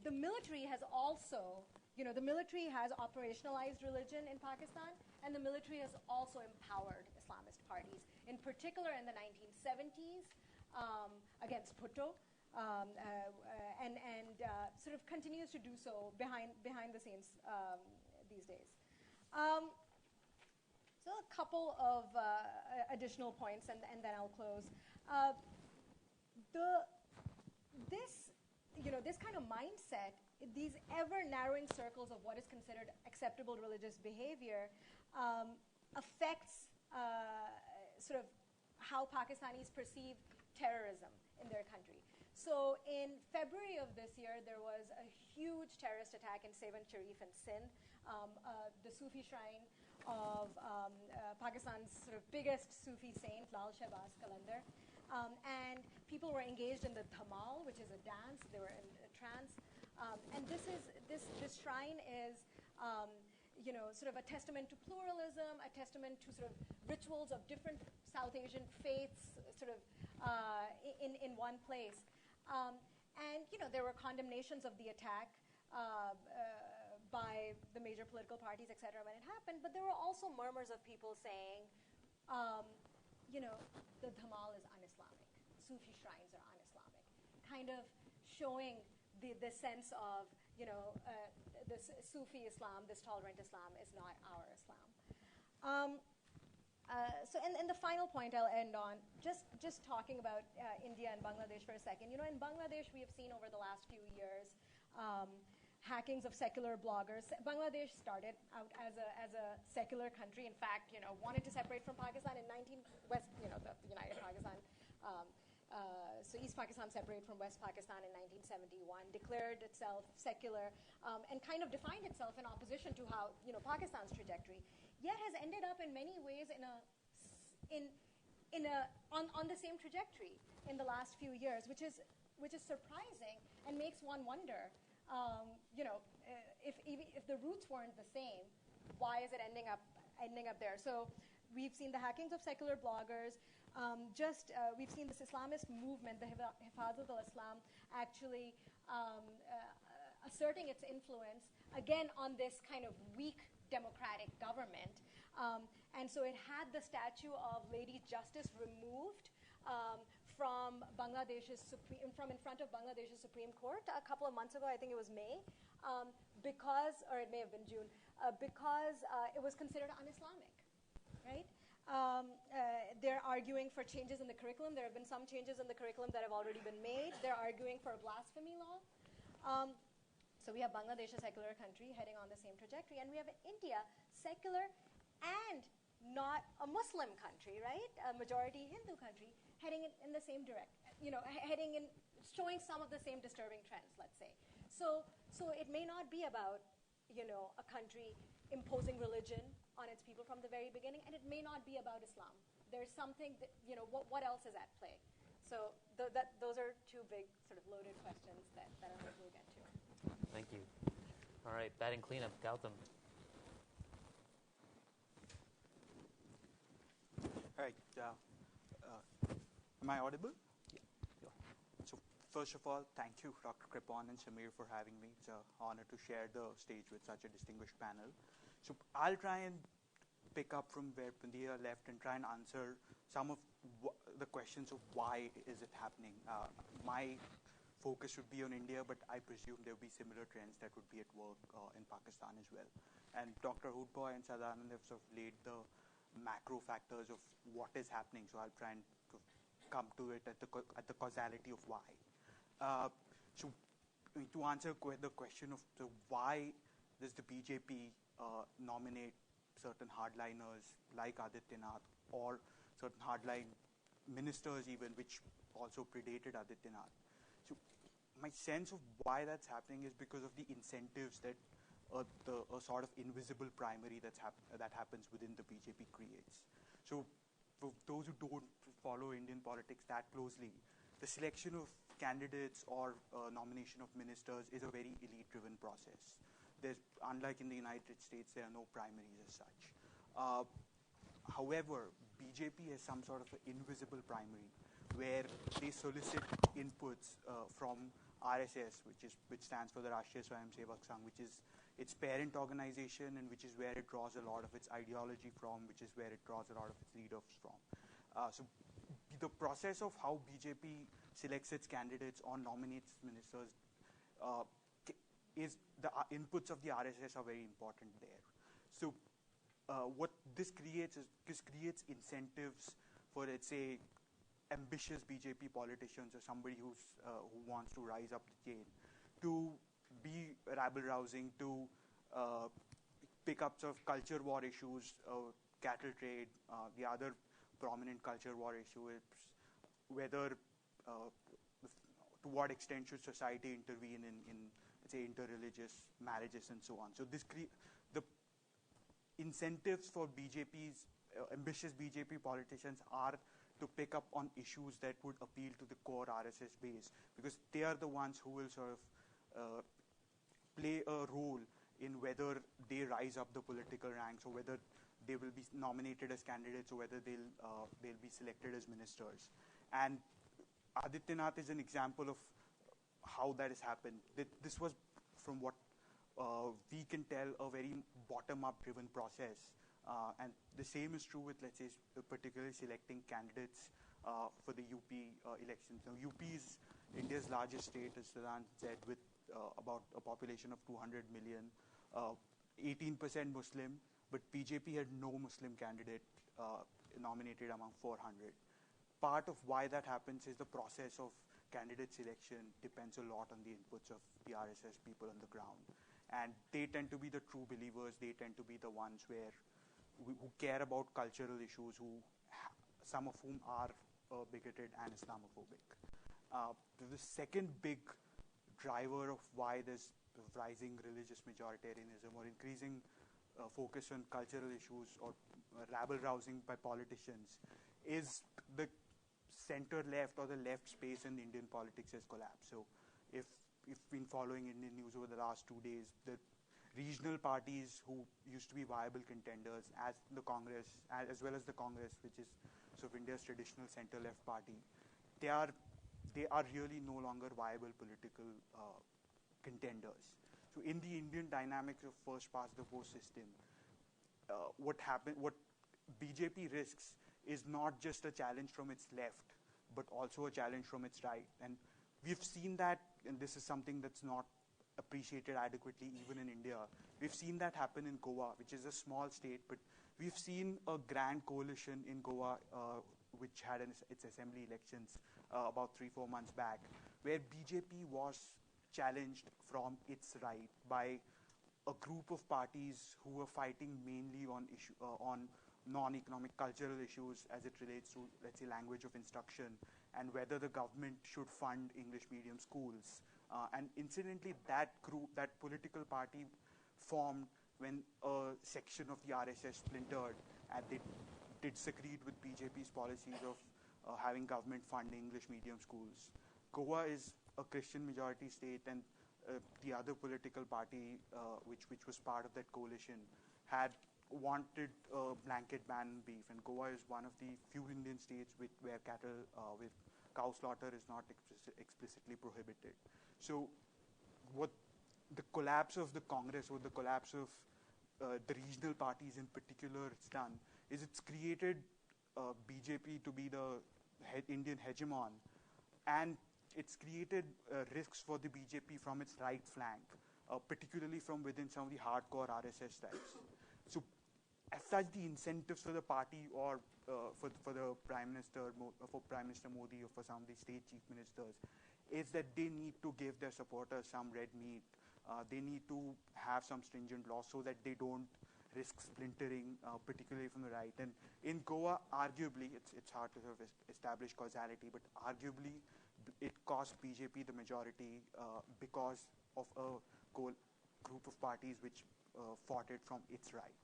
The military has also, the military has operationalized religion in Pakistan, and the military has also empowered Islamist parties, in particular in the 1970s against Bhutto, and sort of continues to do so behind the scenes these days. So a couple of additional points, and then I'll close. This kind of mindset, these ever-narrowing circles of what is considered acceptable religious behavior, affects sort of how Pakistanis perceive terrorism in their country. So in February of this year, there was a huge terrorist attack in Sevan Sharif in Sindh, the Sufi shrine of Pakistan's sort of biggest Sufi saint, Lal Shahbaz Qalandar. And people were engaged in the dhamal, which is a dance. They were in a trance. And this shrine is, sort of a testament to pluralism, a testament to sort of rituals of different South Asian faiths, sort of in one place. And there were condemnations of the attack by the major political parties, et cetera, when it happened. But there were also murmurs of people saying, the dhamal is un-Islamic. Sufi shrines are un-Islamic. Kind of showing the sense of, this Sufi Islam, this tolerant Islam is not our Islam. So in the final point I'll end on, just talking about India and Bangladesh for a second. In Bangladesh we have seen over the last few years hackings of secular bloggers. Bangladesh started out as a secular country. In fact, wanted to separate from Pakistan in the United Pakistan. So East Pakistan separated from West Pakistan in 1971, declared itself secular, and kind of defined itself in opposition to how Pakistan's trajectory. Yet has ended up in many ways on the same trajectory in the last few years, which is surprising and makes one wonder. If the roots weren't the same, why is it ending up there? So we've seen the hackings of secular bloggers. We've seen this Islamist movement, the Hifazat al-Islam, actually asserting its influence again on this kind of weak democratic government. And so it had the statue of Lady Justice removed from in front of Bangladesh's Supreme Court a couple of months ago. I think it was May, or it may have been June, because it was considered un-Islamic, right? They're arguing for changes in the curriculum. There have been some changes in the curriculum that have already been made. They're arguing for a blasphemy law. So we have Bangladesh, a secular country, heading on the same trajectory, and we have India, secular and not a Muslim country, right? A majority Hindu country, heading in the same direction, showing some of the same disturbing trends, let's say. So it may not be about, a country imposing religion on its people from the very beginning, and it may not be about Islam. There's something that, what else is at play? So those are two big sort of loaded questions that I hope we'll get to. Thank you. All right, batting cleanup, Gautam. All right. Am I audible? Yeah. So first of all, thank you, Dr. Kripon and Samir, for having me. It's an honor to share the stage with such a distinguished panel. So I'll try and pick up from where Madiha left and try and answer some of the questions of why is it happening. My focus would be on India, but I presume there will be similar trends that would be at work in Pakistan as well. And Dr. Hoodbhoy and Sadanand have sort of laid the macro factors of what is happening, so I'll try and come to it at the causality of why. So to answer the question of why does the BJP nominate certain hardliners like Adityanath or certain hardline ministers even, which also predated Adityanath. So my sense of why that's happening is because of the incentives that a sort of invisible primary that happens within the BJP creates. So for those who don't follow Indian politics that closely, the selection of candidates or nomination of ministers is a very elite-driven process. Unlike in the United States, there are no primaries as such. However, BJP has some sort of an invisible primary where they solicit inputs from RSS, which stands for the Rashtriya Swayamsevak Sangh, which is its parent organization and which is where it draws a lot of its ideology from, which is where it draws a lot of its leaders from. So the process of how BJP selects its candidates or nominates ministers is the inputs of the RSS are very important there. So what this creates incentives for, let's say, ambitious BJP politicians or somebody who wants to rise up the chain to be rabble-rousing, to pick up sort of culture war issues, cattle trade, the other prominent culture war issue is whether to what extent should society intervene in let's say, interreligious marriages and so on. So the incentives for BJP's ambitious BJP politicians are to pick up on issues that would appeal to the core RSS base, because they are the ones who will sort of play a role in whether they rise up the political ranks or whether they will be nominated as candidates or whether they'll be selected as ministers. And Adityanath is an example of how that has happened. This was, from what we can tell, a very bottom-up driven process. And the same is true with, let's say, particularly selecting candidates for the UP elections. Now, UP is India's largest state, as Sadanand said, with about a population of 200 million, 18% Muslim, but BJP had no Muslim candidate nominated among 400. Part of why that happens is the process of candidate selection depends a lot on the inputs of the RSS people on the ground. And they tend to be the true believers. They tend to be the ones who care about cultural issues, some of whom are bigoted and Islamophobic. The second big driver of why there's rising religious majoritarianism or increasing focus on cultural issues or rabble-rousing by politicians is the center-left or the left space in Indian politics has collapsed. So if you've been following Indian news over the last 2 days, the regional parties who used to be viable contenders as the Congress, as well as the Congress, which is sort of India's traditional center-left party, they are really no longer viable political contenders. So in the Indian dynamics of first past the post system, what BJP risks is not just a challenge from its left, but also a challenge from its right. And we've seen that, and this is something that's not appreciated adequately even in India. We've seen that happen in Goa, which is a small state, but we've seen a grand coalition in Goa, which had its assembly elections about 3-4 months back, where BJP was challenged from its right by a group of parties who were fighting mainly on non-economic cultural issues as it relates to, let's say, language of instruction and whether the government should fund English medium schools. And incidentally, that political party formed when a section of the RSS splintered and they disagreed with BJP's policies of having government fund English medium schools. Goa is a Christian majority state, and the other political party, which was part of that coalition, had wanted a blanket ban on beef, and Goa is one of the few Indian states where cattle with cow slaughter is not explicitly prohibited. So what the collapse of the Congress or the collapse of the regional parties in particular it's done is it's created BJP to be the Indian hegemon, and it's created risks for the BJP from its right flank, particularly from within some of the hardcore RSS types. So, as such, the incentives for the party or for the Prime Minister, for Prime Minister Modi or for some of the state chief ministers, is that they need to give their supporters some red meat. They need to have some stringent laws so that they don't risk splintering, particularly from the right. And in Goa, arguably, it's hard to sort of establish causality, but arguably, it cost BJP the majority because of a group of parties which fought it from its right.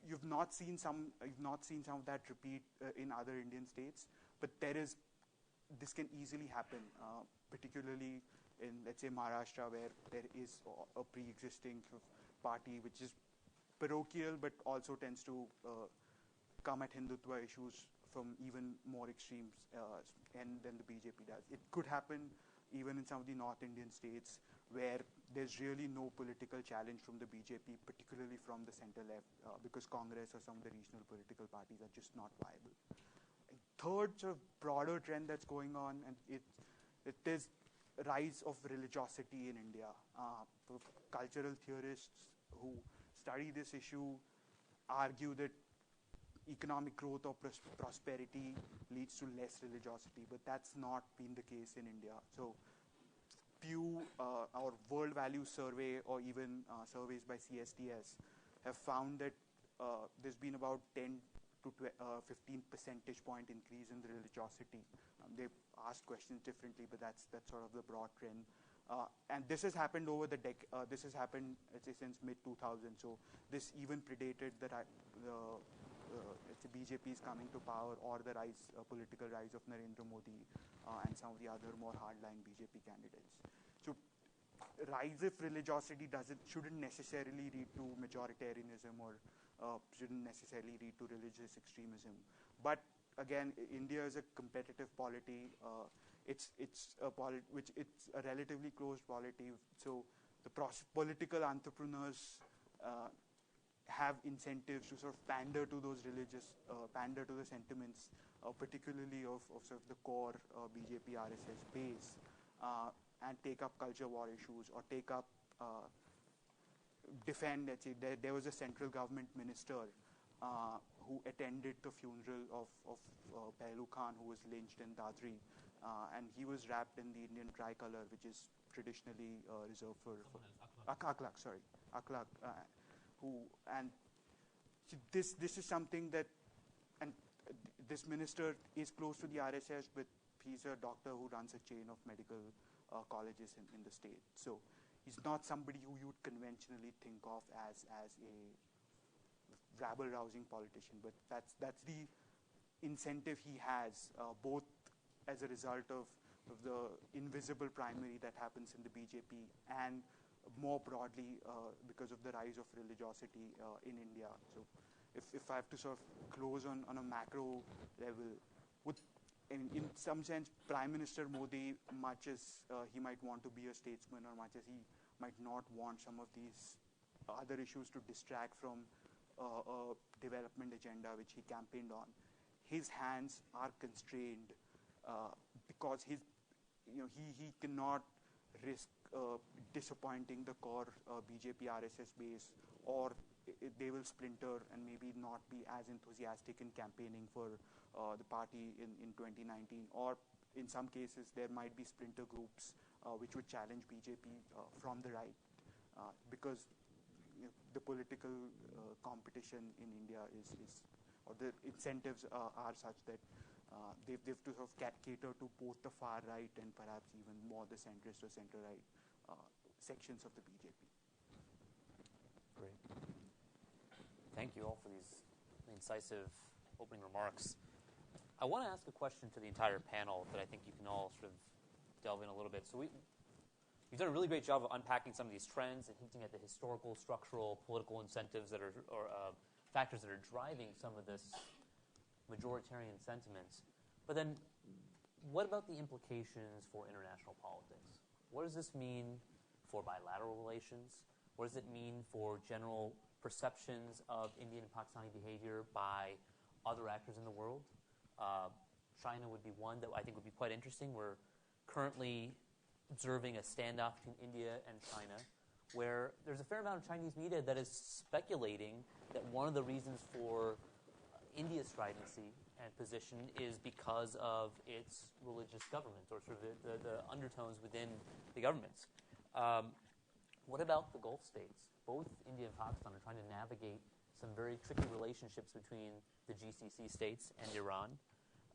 You've not seen some of that repeat in other Indian states, but this can easily happen, particularly in, let's say, Maharashtra, where there is a pre-existing party which is parochial but also tends to come at Hindutva issues from even more extremes than the BJP does. It could happen even in some of the North Indian states where there's really no political challenge from the BJP, particularly from the center-left, because Congress or some of the regional political parties are just not viable. And third sort of broader trend that's going on, and it is rise of religiosity in India. Cultural theorists who study this issue argue that economic growth or prosperity leads to less religiosity, but that's not been the case in India. So Pew, our World Values Survey, or even surveys by CSTS have found that there's been about 10 to 15 percentage point increase in the religiosity. They've asked questions differently, but that's sort of the broad trend. And this has happened over the this has happened, let's say, since mid-2000. So this even predated the BJP's coming to power or the political rise of Narendra Modi and some of the other more hardline BJP candidates. So rise of religiosity shouldn't necessarily lead to majoritarianism or shouldn't necessarily lead to religious extremism. But again, India is a competitive polity. It's a relatively closed polity. So the political entrepreneurs have incentives to sort of pander to those pander to the sentiments, particularly of sort of the core BJP RSS base, and take up culture war issues or take up defend. Let's say there was a central government minister who attended the funeral of Pehlu Khan, who was lynched in Dadri, and he was wrapped in the Indian tricolor, which is traditionally reserved for Akhlaq. And this is something that, and this minister is close to the RSS, but he's a doctor who runs a chain of medical colleges in the state. So he's not somebody who you would conventionally think of as a rabble-rousing politician, but that's the incentive he has, both as a result of the invisible primary that happens in the BJP and more broadly because of the rise of religiosity in India. So if I have to sort of close on a macro level, in some sense, Prime Minister Modi, much as he might want to be a statesman or much as he might not want some of these other issues to distract from a development agenda which he campaigned on, his hands are constrained because he cannot risk disappointing the core BJP RSS base, or they will splinter and maybe not be as enthusiastic in campaigning for the party in 2019, or in some cases there might be splinter groups which would challenge BJP from the right because the political competition in India is or the incentives are such that they've to sort of cater to both the far right and perhaps even more the centrist or center-right sections of the BJP. Great. Thank you all for these incisive opening remarks. I want to ask a question to the entire panel that I think you can all sort of delve in a little bit. So you've done a really great job of unpacking some of these trends and hinting at the historical, structural, political incentives that are, or factors that are driving some of this majoritarian sentiments. But then, what about the implications for international politics? What does this mean for bilateral relations? What does it mean for general perceptions of Indian and Pakistani behavior by other actors in the world? China would be one that I think would be quite interesting. We're currently observing a standoff between India and China, where there's a fair amount of Chinese media that is speculating that one of the reasons for India's stridency and position is because of its religious government, or sort of the undertones within the governments. What about the Gulf states? Both India and Pakistan are trying to navigate some very tricky relationships between the GCC states and Iran.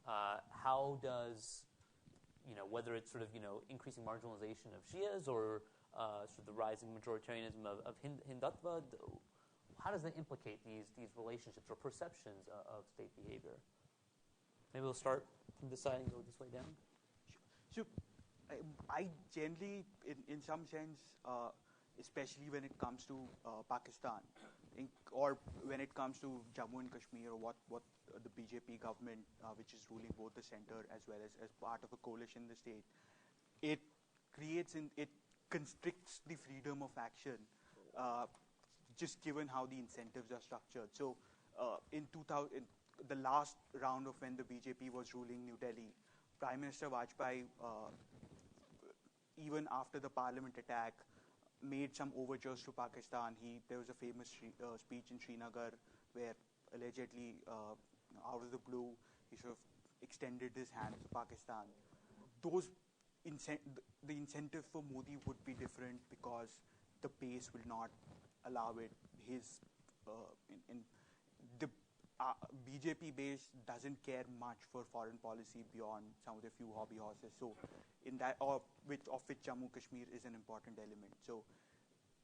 How does, whether it's sort of, increasing marginalization of Shias or sort of the rising majoritarianism of Hindutva, how does that implicate these relationships or perceptions of state behavior? Maybe we'll start from this side and go this way down. So, I generally, in some sense, especially when it comes to Pakistan, or when it comes to Jammu and Kashmir, or what the BJP government, which is ruling both the center as well as part of a coalition in the state, it constricts the freedom of action, just given how the incentives are structured. So, in the last round of when the BJP was ruling New Delhi, Prime Minister Vajpayee, even after the parliament attack, made some overtures to Pakistan. There was a famous speech in Srinagar where allegedly, out of the blue, he sort of extended his hand to Pakistan. The incentive for Modi would be different because the base will not allow it. The BJP base doesn't care much for foreign policy beyond some of the few hobby horses. So, in that, of which Jammu Kashmir is an important element. So,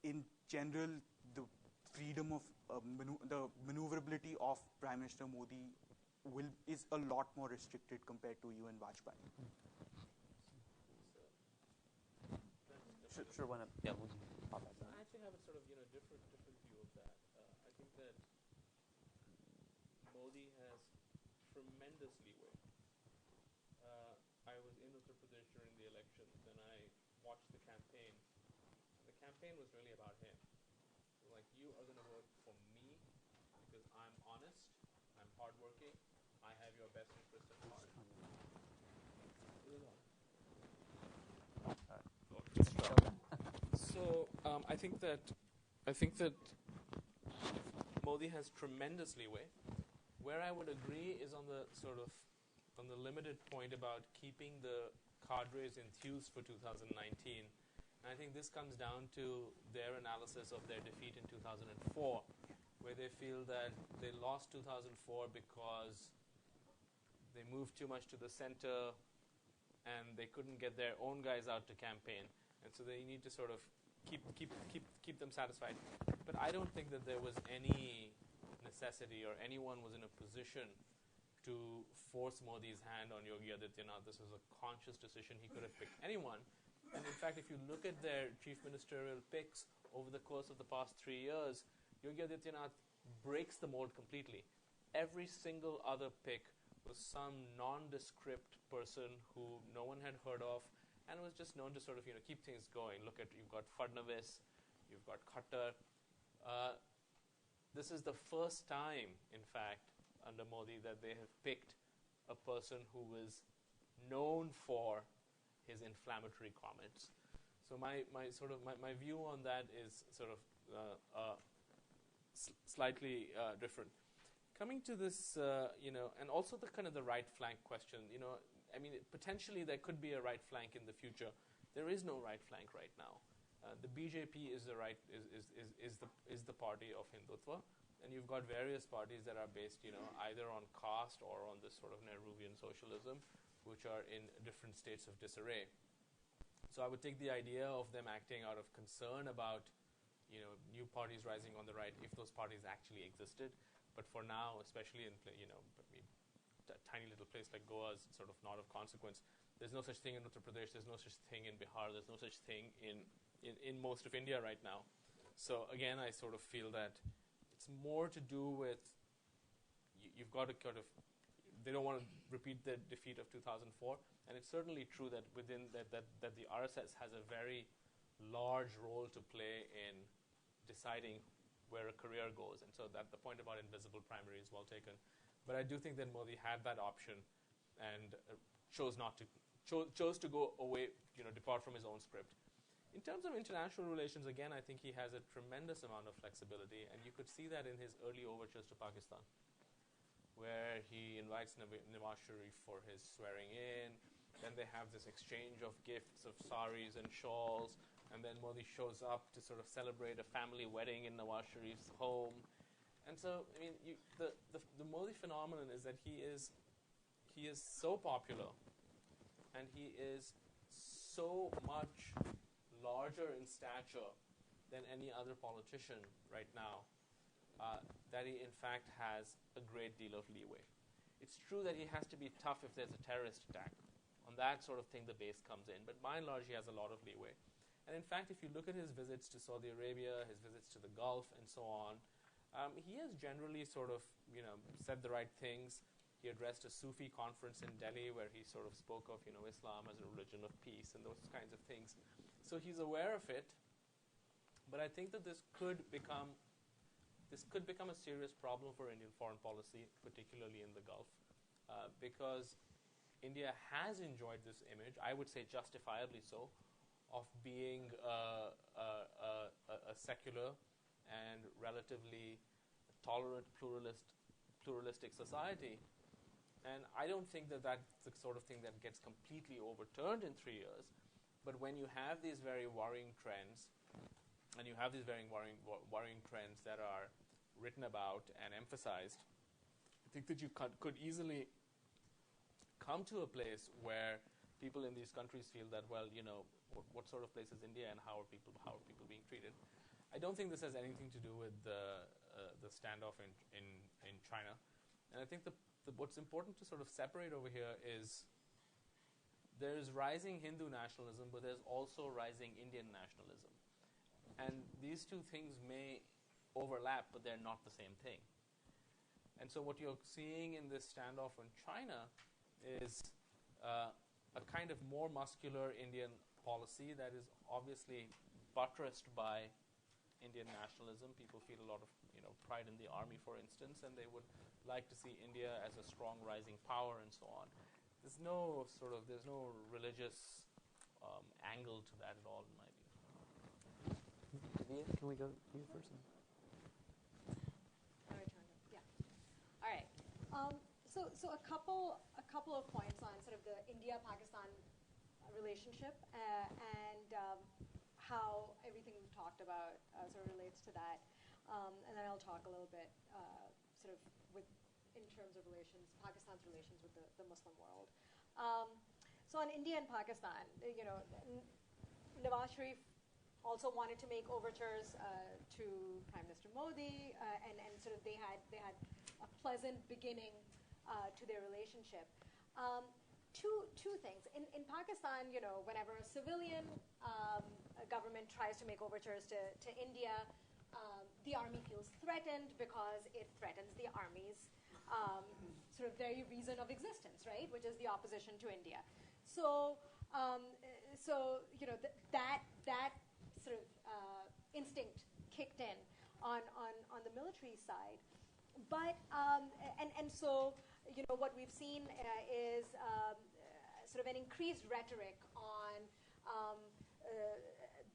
in general, the freedom of the maneuverability of Prime Minister Modi is a lot more restricted compared to you and Vajpayee. Sure, why not? Yeah, we'll pop that. I actually have a sort of different view of that. I think that Modi has tremendous leeway. I was in Uttar Pradesh during the elections, and I watched the campaign. The campaign was really about him. Like, you are going to vote for me because I'm honest, I'm hardworking, I have your best interest at heart. So I think that Modi has tremendous leeway. Where I would agree is on the limited point about keeping the cadres enthused for 2019. And I think this comes down to their analysis of their defeat in 2004, where they feel that they lost 2004 because they moved too much to the center and they couldn't get their own guys out to campaign. And so they need to sort of keep them satisfied. But I don't think that there was any necessity or anyone was in a position to force Modi's hand on Yogi Adityanath. This was a conscious decision. He could have picked anyone. And in fact, if you look at their chief ministerial picks over the course of the past 3 years, Yogi Adityanath breaks the mold completely. Every single other pick was some nondescript person who no one had heard of and was just known to sort of keep things going. Look at, you've got Fadnavis, you've got Khattar. This is the first time, in fact, under Modi that they have picked a person who was known for his inflammatory comments. So my view on that is sort of slightly different. Coming to this, and also the kind of the right flank question. I mean, potentially there could be a right flank in the future. There is no right flank right now. The BJP is the party of Hindutva, and you've got various parties that are based, either on caste or on this sort of Nehruvian socialism, which are in different states of disarray. So I would take the idea of them acting out of concern about, new parties rising on the right, if those parties actually existed. But for now, especially in, a tiny little place like Goa is sort of not of consequence. There's no such thing in Uttar Pradesh. There's no such thing in Bihar. There's no such thing in most of India right now. So again, I sort of feel that it's more to do with you've got to kind of, they don't want to repeat the defeat of 2004, and it's certainly true that within that the RSS has a very large role to play in deciding where a career goes, and so that the point about invisible primary is well taken. But I do think that Modi had that option and chose to go away, depart from his own script. In terms of international relations, again, I think he has a tremendous amount of flexibility, and you could see that in his early overtures to Pakistan, where he invites Nawaz Sharif for his swearing in. Then they have this exchange of gifts of saris and shawls, and then Modi shows up to sort of celebrate a family wedding in Nawaz Sharif's home. And so, I mean, the Modi phenomenon is that he is so popular, and he is so much larger in stature than any other politician right now, that he in fact has a great deal of leeway. It's true that he has to be tough if there's a terrorist attack. On that sort of thing, the base comes in. But by and large, he has a lot of leeway. And in fact, if you look at his visits to Saudi Arabia, his visits to the Gulf, and so on, he has generally sort of, said the right things. He addressed a Sufi conference in Delhi where he sort of spoke of, Islam as a religion of peace and those kinds of things. So he's aware of it. But I think that this could become a serious problem for Indian foreign policy, particularly in the Gulf, because India has enjoyed this image, I would say justifiably so, of being a secular and relatively tolerant, pluralistic society. And I don't think that that's the sort of thing that gets completely overturned in 3 years. But when you have these very worrying trends, and you have these very worrying trends that are written about and emphasized, I think that you could easily come to a place where people in these countries feel that, well, what sort of place is India, and how are people being treated? I don't think this has anything to do with the standoff in China. And I think what's important to sort of separate over here is there's rising Hindu nationalism, but there's also rising Indian nationalism. And these two things may overlap, but they're not the same thing. And so what you're seeing in this standoff in China is a kind of more muscular Indian policy that is obviously buttressed by Indian nationalism. People feel a lot of pride in the army, for instance, and they would like to see India as a strong rising power and so on. There's no religious angle to that at all, in my view. Madiha, can we go to you first? Yeah. All right. So a couple of points on sort of the India-Pakistan relationship and how everything we've talked about sort of relates to that, and then I'll talk a little bit sort of in terms of Pakistan's relations with the Muslim world. So on India and Pakistan, Nawaz Sharif also wanted to make overtures to Prime Minister Modi, and sort of they had a pleasant beginning to their relationship. Two things. In Pakistan, whenever a civilian government tries to make overtures to India, the army feels threatened because it threatens the army's sort of very reason of existence, right? Which is the opposition to India. So that sort of instinct kicked in on the military side, but so what we've seen is sort of an increased rhetoric on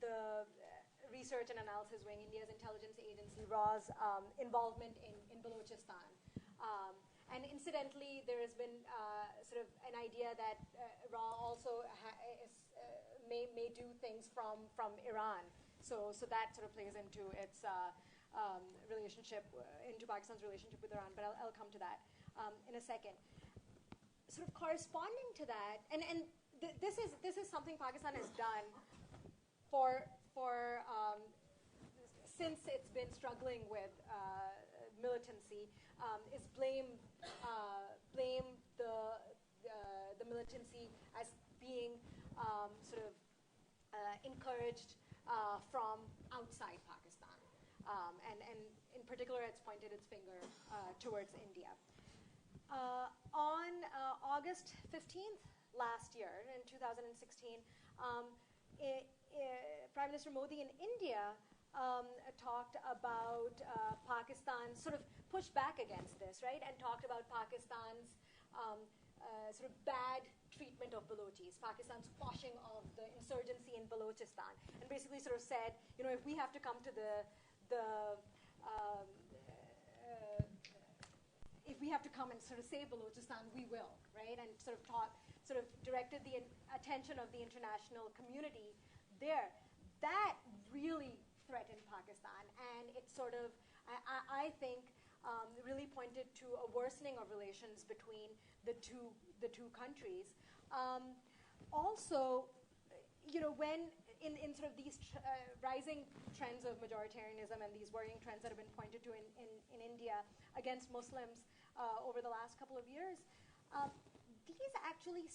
the research and analysis wing, India's intelligence agency, RAW's involvement in Balochistan. And incidentally, there has been sort of an idea that RAW also may do things from Iran. So that sort of plays into its relationship, into Pakistan's relationship with Iran. But I'll come to that in a second. Sort of corresponding to that, and this is something Pakistan has done since it's been struggling with militancy, is blame the militancy as being sort of encouraged from outside Pakistan, and in particular, it's pointed its finger towards India. On August 15th last year, in 2016, Prime Minister Modi in India talked about Pakistan, sort of pushed back against this, right, and talked about Pakistan's sort of bad treatment of Balochis, Pakistan's quashing of the insurgency in Balochistan, and basically sort of said, if we have to come to if we have to come and sort of save Balochistan, we will, right? And sort of directed the attention of the international community there. That really threatened Pakistan, and it sort of, I think, really pointed to a worsening of relations between the two countries. Also, when in sort of these rising trends of majoritarianism and these worrying trends that have been pointed to in India against Muslims over the last couple of years, these actually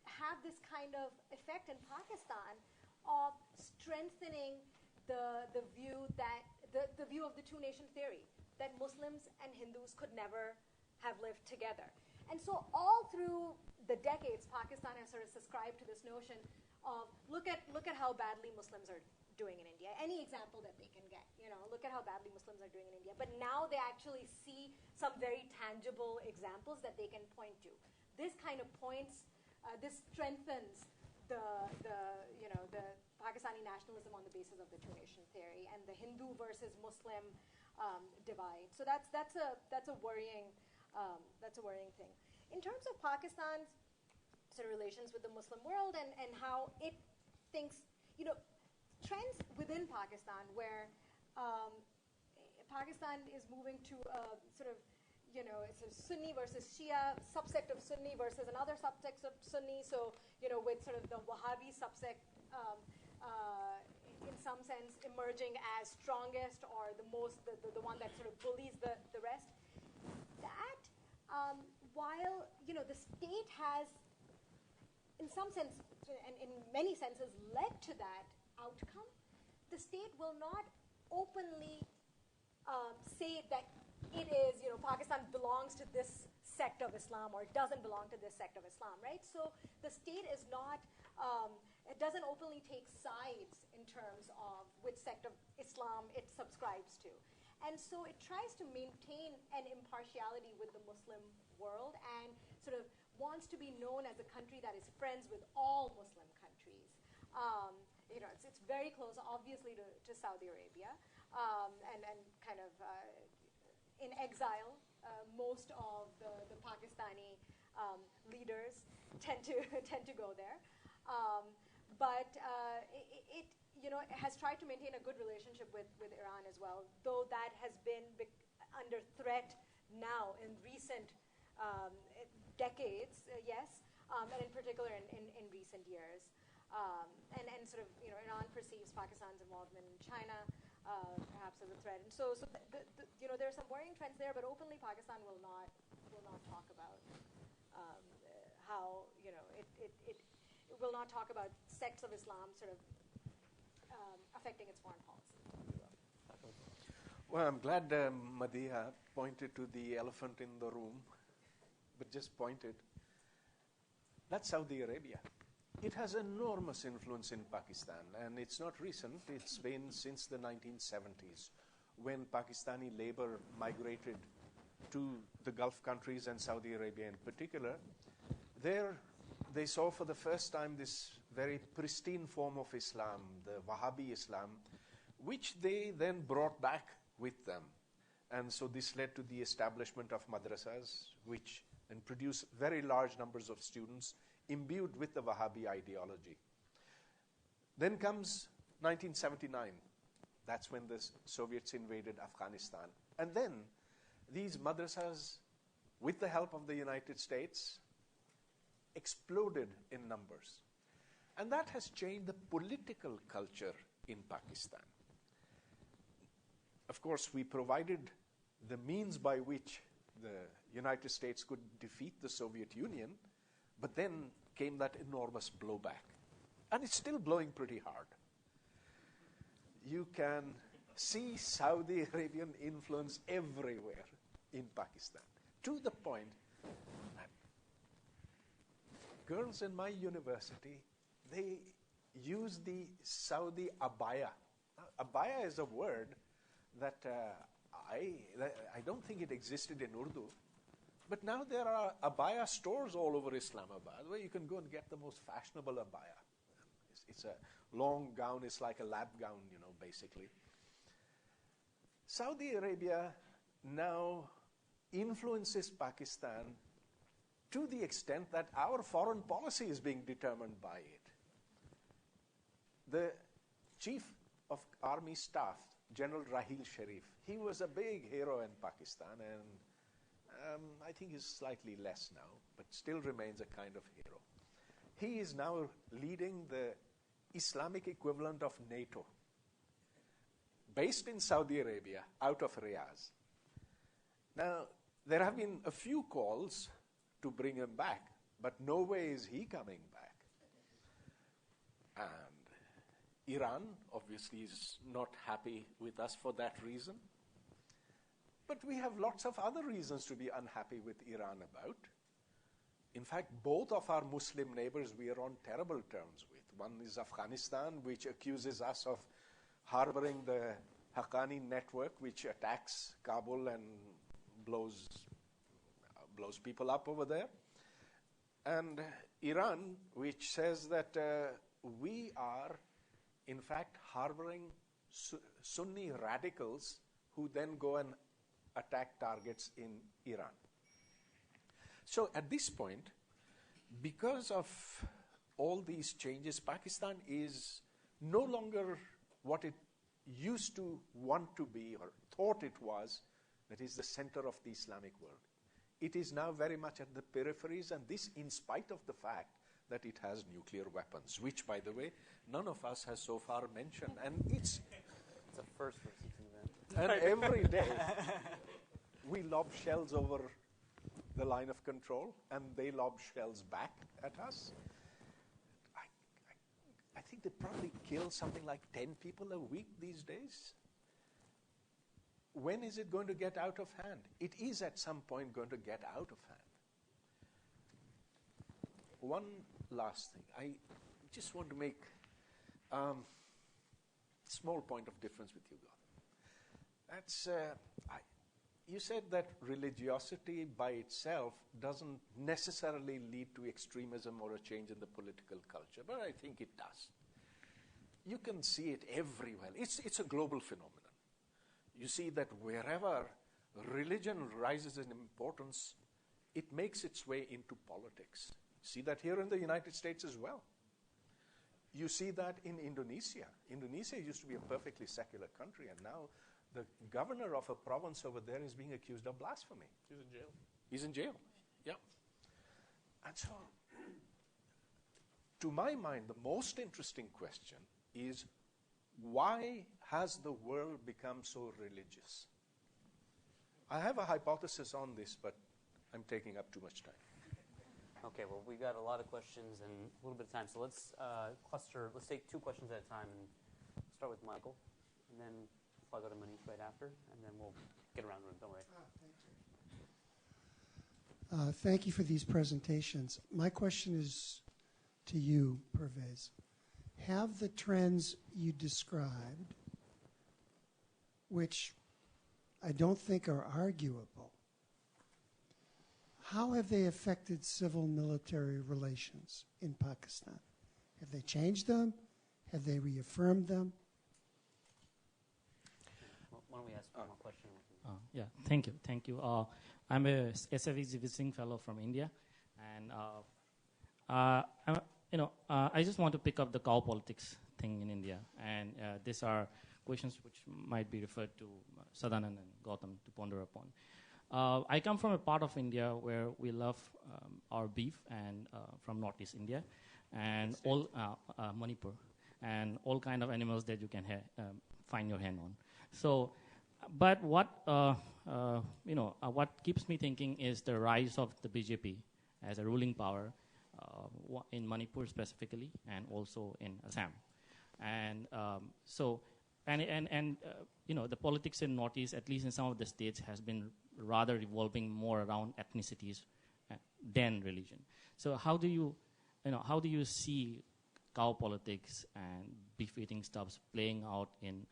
have this kind of effect in Pakistan of strengthening the view that the view of the two-nation theory, that Muslims and Hindus could never have lived together. And so all through the decades, Pakistan has sort of subscribed to this notion of look at how badly Muslims are doing in India. Any example that they can get, look at how badly Muslims are doing in India. But now they actually see some very tangible examples that they can point to. This kind of points, this strengthens the Pakistani nationalism on the basis of the two-nation theory and the Hindu versus Muslim divide. So that's a worrying thing. In terms of Pakistan's sort of relations with the Muslim world and how it thinks, trends within Pakistan where Pakistan is moving to a sort of, it's a Sunni versus Shia subsect of Sunni versus another subsect of Sunni. So, with sort of the Wahhabi subsect in some sense emerging as strongest or the one that sort of bullies the rest. That, while, the state has, in some sense, and in many senses, led to that outcome, the state will not openly say that it is, Pakistan belongs to this sect of Islam or doesn't belong to this sect of Islam, right? So the state is not, it doesn't openly take sides in terms of which sect of Islam it subscribes to. And so it tries to maintain an impartiality with the Muslim world and sort of wants to be known as a country that is friends with all Muslim countries. It's very close, obviously, to Saudi Arabia, and kind of in exile. Most of the Pakistani leaders tend to go there, but it has tried to maintain a good relationship with Iran as well, though that has been under threat now in recent decades, yes, and in particular in recent years. And sort of, Iran perceives Pakistan's involvement in China perhaps as a threat. And so there are some worrying trends there, but openly Pakistan will not talk about how, it will not talk about sects of Islam sort of affecting its foreign policy. Well, I'm glad Madiha pointed to the elephant in the room, but just pointed. That's Saudi Arabia. It has enormous influence in Pakistan, and it's not recent. It's been since the 1970s, when Pakistani labor migrated to the Gulf countries and Saudi Arabia in particular. There, they saw for the first time this very pristine form of Islam, the Wahhabi Islam, which they then brought back with them. And so this led to the establishment of madrasas, which then produced very large numbers of students imbued with the Wahhabi ideology. Then comes 1979. That's when the Soviets invaded Afghanistan. And then these madrasas, with the help of the United States, exploded in numbers. And that has changed the political culture in Pakistan. Of course, we provided the means by which the United States could defeat the Soviet Union, but then came that enormous blowback. And it's still blowing pretty hard. You can see Saudi Arabian influence everywhere in Pakistan, to the point that girls in my university, they use the Saudi abaya. Now, abaya is a word that I don't think it existed in Urdu, But now there are abaya stores all over Islamabad where you can go and get the most fashionable abaya. It's a long gown, it's like a lab gown, basically. Saudi Arabia now influences Pakistan to the extent that our foreign policy is being determined by it. The Chief of Army Staff, General Rahil Sharif, he was a big hero in Pakistan, and I think he's slightly less now, but still remains a kind of hero. He is now leading the Islamic equivalent of NATO, based in Saudi Arabia, out of Riyadh. Now, there have been a few calls to bring him back, but no way is he coming back. And Iran, obviously, is not happy with us for that reason. But we have lots of other reasons to be unhappy with Iran about. In fact, both of our Muslim neighbors we are on terrible terms with. One is Afghanistan, which accuses us of harboring the Haqqani network, which attacks Kabul and blows people up over there. And Iran, which says that we are, in fact, harboring Sunni radicals who then go and attack targets in Iran. So at this point, because of all these changes, Pakistan is no longer what it used to want to be or thought it was, that is the center of the Islamic world. It is now very much at the peripheries, and this in spite of the fact that it has nuclear weapons, which, by the way, none of us has so far mentioned. And it's a first for CT event. And every day we lob shells over the line of control, and they lob shells back at us. I think they probably kill something like 10 people a week these days. When is it going to get out of hand? It is at some point going to get out of hand. One last thing. I just want to make a small point of difference with you, Gautam. That's, you said that religiosity by itself doesn't necessarily lead to extremism or a change in the political culture, but I think it does. You can see it everywhere. It's a global phenomenon. You see that wherever religion rises in importance, it makes its way into politics. See that here in the United States as well. You see that in Indonesia. Indonesia used to be a perfectly secular country, and now the governor of a province over there is being accused of blasphemy. He's in jail. He's in jail, yeah. And so, to my mind, the most interesting question is, why has the world become so religious? I have a hypothesis on this, but I'm taking up too much time. Okay, well, we got a lot of questions and a little bit of time, so let's cluster. Let's take 2 questions at a time, and start with Michael, and then I'll go to Manish right after, and then we'll get around the room. Don't worry. Thank you. Thank you for these presentations. My question is to you, Pervez. Have the trends you described, which I don't think are arguable, how have they affected civil-military relations in Pakistan? Have they changed them? Have they reaffirmed them? Why don't we ask one more question? Yeah, thank you. I'm a SFX visiting fellow from India, and I just want to pick up the cow politics thing in India, and these are questions which might be referred to Sadanand and Gautam to ponder upon. I come from a part of India where we love our beef, and from Northeast India, and all Manipur, and all kind of animals that you can find your hand on. So, but what keeps me thinking is the rise of the BJP as a ruling power in Manipur specifically, and also in Assam, and the politics in Northeast, at least in some of the states, has been rather revolving more around ethnicities than religion. So how do you see cow politics and beef eating stuffs playing out in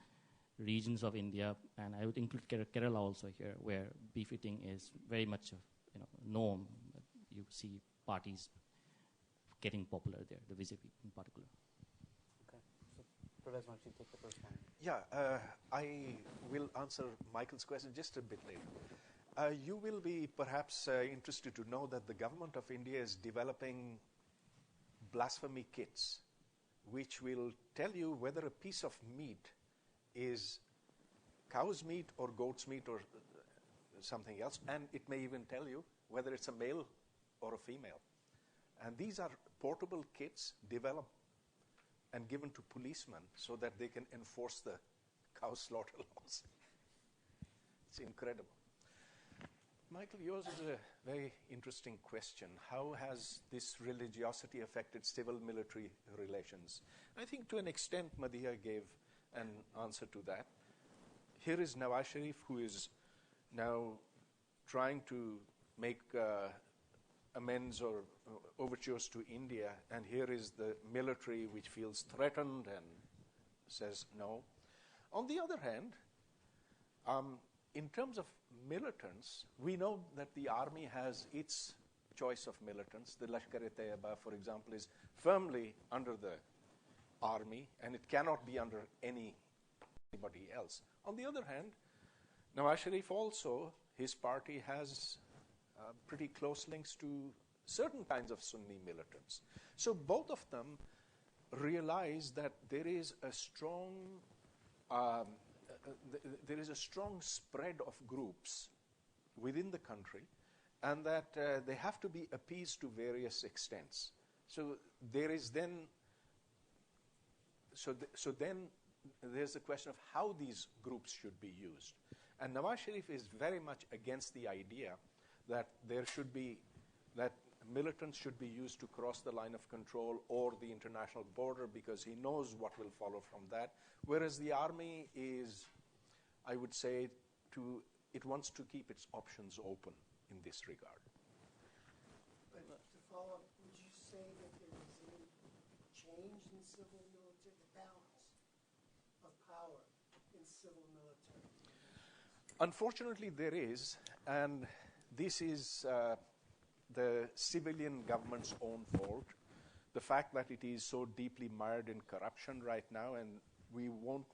regions of India, and I would include Kerala also here, where beef eating is very much norm. You see parties getting popular there, the BJP in particular. Okay. So, Pervez, why don't you take the first one? Yeah, I will answer Michael's question just a bit later. You will be perhaps interested to know that the government of India is developing blasphemy kits, which will tell you whether a piece of meat is cow's meat or goat's meat or something else, and it may even tell you whether it's a male or a female. And these are portable kits developed and given to policemen so that they can enforce the cow slaughter laws. It's incredible. Michael, yours is a very interesting question. How has this religiosity affected civil-military relations? I think to an extent Madiha gave an answer to that. Here is Nawaz Sharif, who is now trying to make amends or overtures to India, and here is the military which feels threatened and says no. On the other hand, in terms of militants, we know that the army has its choice of militants. The Lashkar-e-Taiba, for example, is firmly under the army, and it cannot be under anybody else. On the other hand, Nawaz Sharif also, his party has pretty close links to certain kinds of Sunni militants. So both of them realize that there is a strong spread of groups within the country, and that they have to be appeased to various extents. So there is then, then there's the question of how these groups should be used. And Nawaz Sharif is very much against the idea that that militants should be used to cross the line of control or the international border, because he knows what will follow from that. Whereas the army is, I would say, it wants to keep its options open in this regard. But to follow up, would you say that there is any change in civil military, the balance of power in civil military? Unfortunately, there is, and this is the civilian government's own fault. The fact that it is so deeply mired in corruption right now, and we will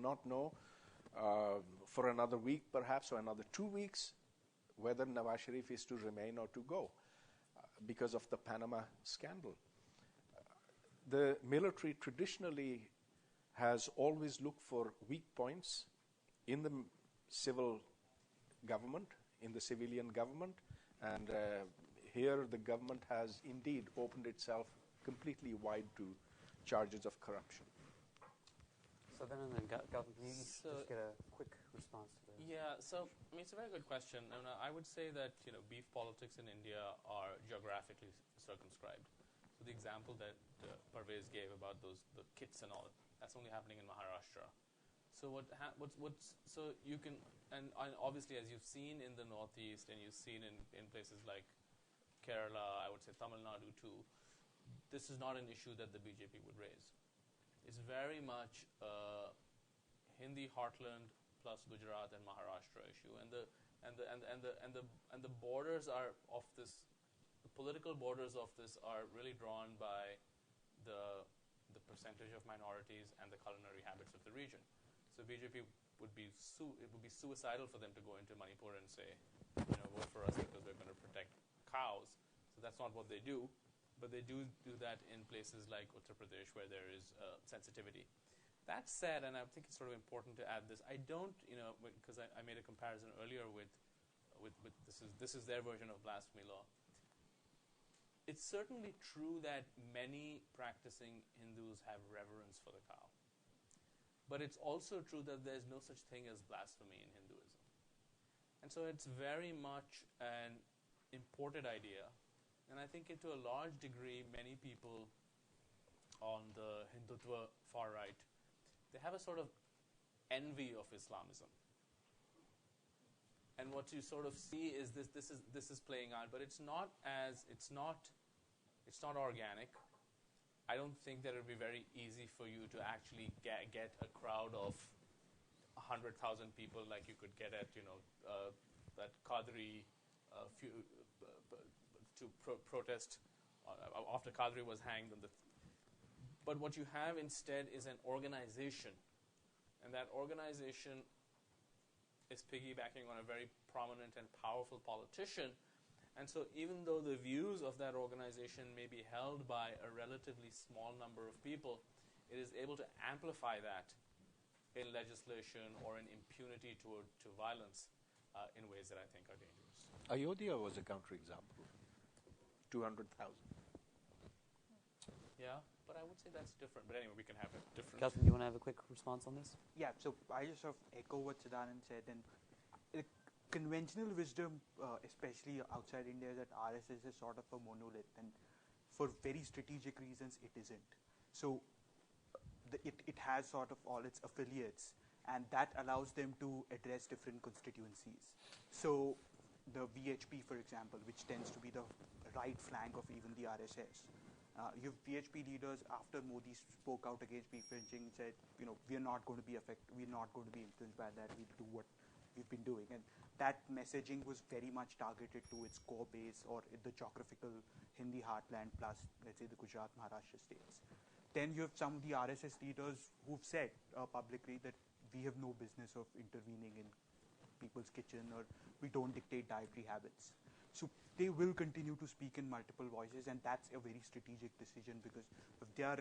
not know for another week, perhaps, or another 2 weeks, whether Nawaz Sharif is to remain or to go because of the Panama scandal. The military traditionally has always looked for weak points in the civil government, in the civilian government, and here the government has indeed opened itself completely wide to charges of corruption. So then, Gautam, can you just get a quick response to this? Yeah, so it's a very good question. And I would say that beef politics in India are geographically circumscribed. So the example that Pervez gave about the kits and all, that's only happening in Maharashtra. So so you can, and obviously as you've seen in the Northeast and you've seen in places like Kerala, I would say Tamil Nadu too, this is not an issue that the BJP would raise. It's very much a Hindi heartland plus Gujarat and Maharashtra issue, and the borders are of this. The political borders of this are really drawn by the percentage of minorities and the culinary habits of the region. So BJP would be suicidal for them to go into Manipur and say, vote for us because we're going to protect cows. So that's not what they do. But they do that in places like Uttar Pradesh where there is sensitivity. That said, and I think it's sort of important to add this, I don't, because I made a comparison earlier with this is their version of blasphemy law. It's certainly true that many practicing Hindus have reverence for the cow. But it's also true that there's no such thing as blasphemy in Hinduism. And so it's very much an imported idea. And I think to a large degree, many people on the Hindutva far right, they have a sort of envy of Islamism. And what you sort of see is this is playing out, but it's not organic. I don't think that it would be very easy for you to actually get a crowd of 100,000 people like you could get at that Qadri protest after Qadri was hanged. But what you have instead is an organization, and that organization is piggybacking on a very prominent and powerful politician. And so even though the views of that organization may be held by a relatively small number of people, it is able to amplify that in legislation or in impunity to violence in ways that I think are dangerous. Ayodhya was a counterexample. 200,000. Yeah, but I would say that's different. But anyway, we can have a different... Gautam, do you want to have a quick response on this? Yeah, so I just sort of echo what Sadanand said. And conventional wisdom, especially outside India, is that RSS is sort of a monolith. And for very strategic reasons, it isn't. So it has sort of all its affiliates, and that allows them to address different constituencies. So the VHP, for example, which tends to be the right flank of even the RSS. You have VHP leaders after Modi spoke out against beef lynching, said, we're not going to be influenced by that. We do what we've been doing, and that messaging was very much targeted to its core base or the geographical Hindi heartland plus, let's say, the Gujarat, Maharashtra states. Then you have some of the RSS leaders who've said publicly that we have no business of intervening in people's kitchen, or we don't dictate dietary habits. So they will continue to speak in multiple voices, and that's a very strategic decision, because of their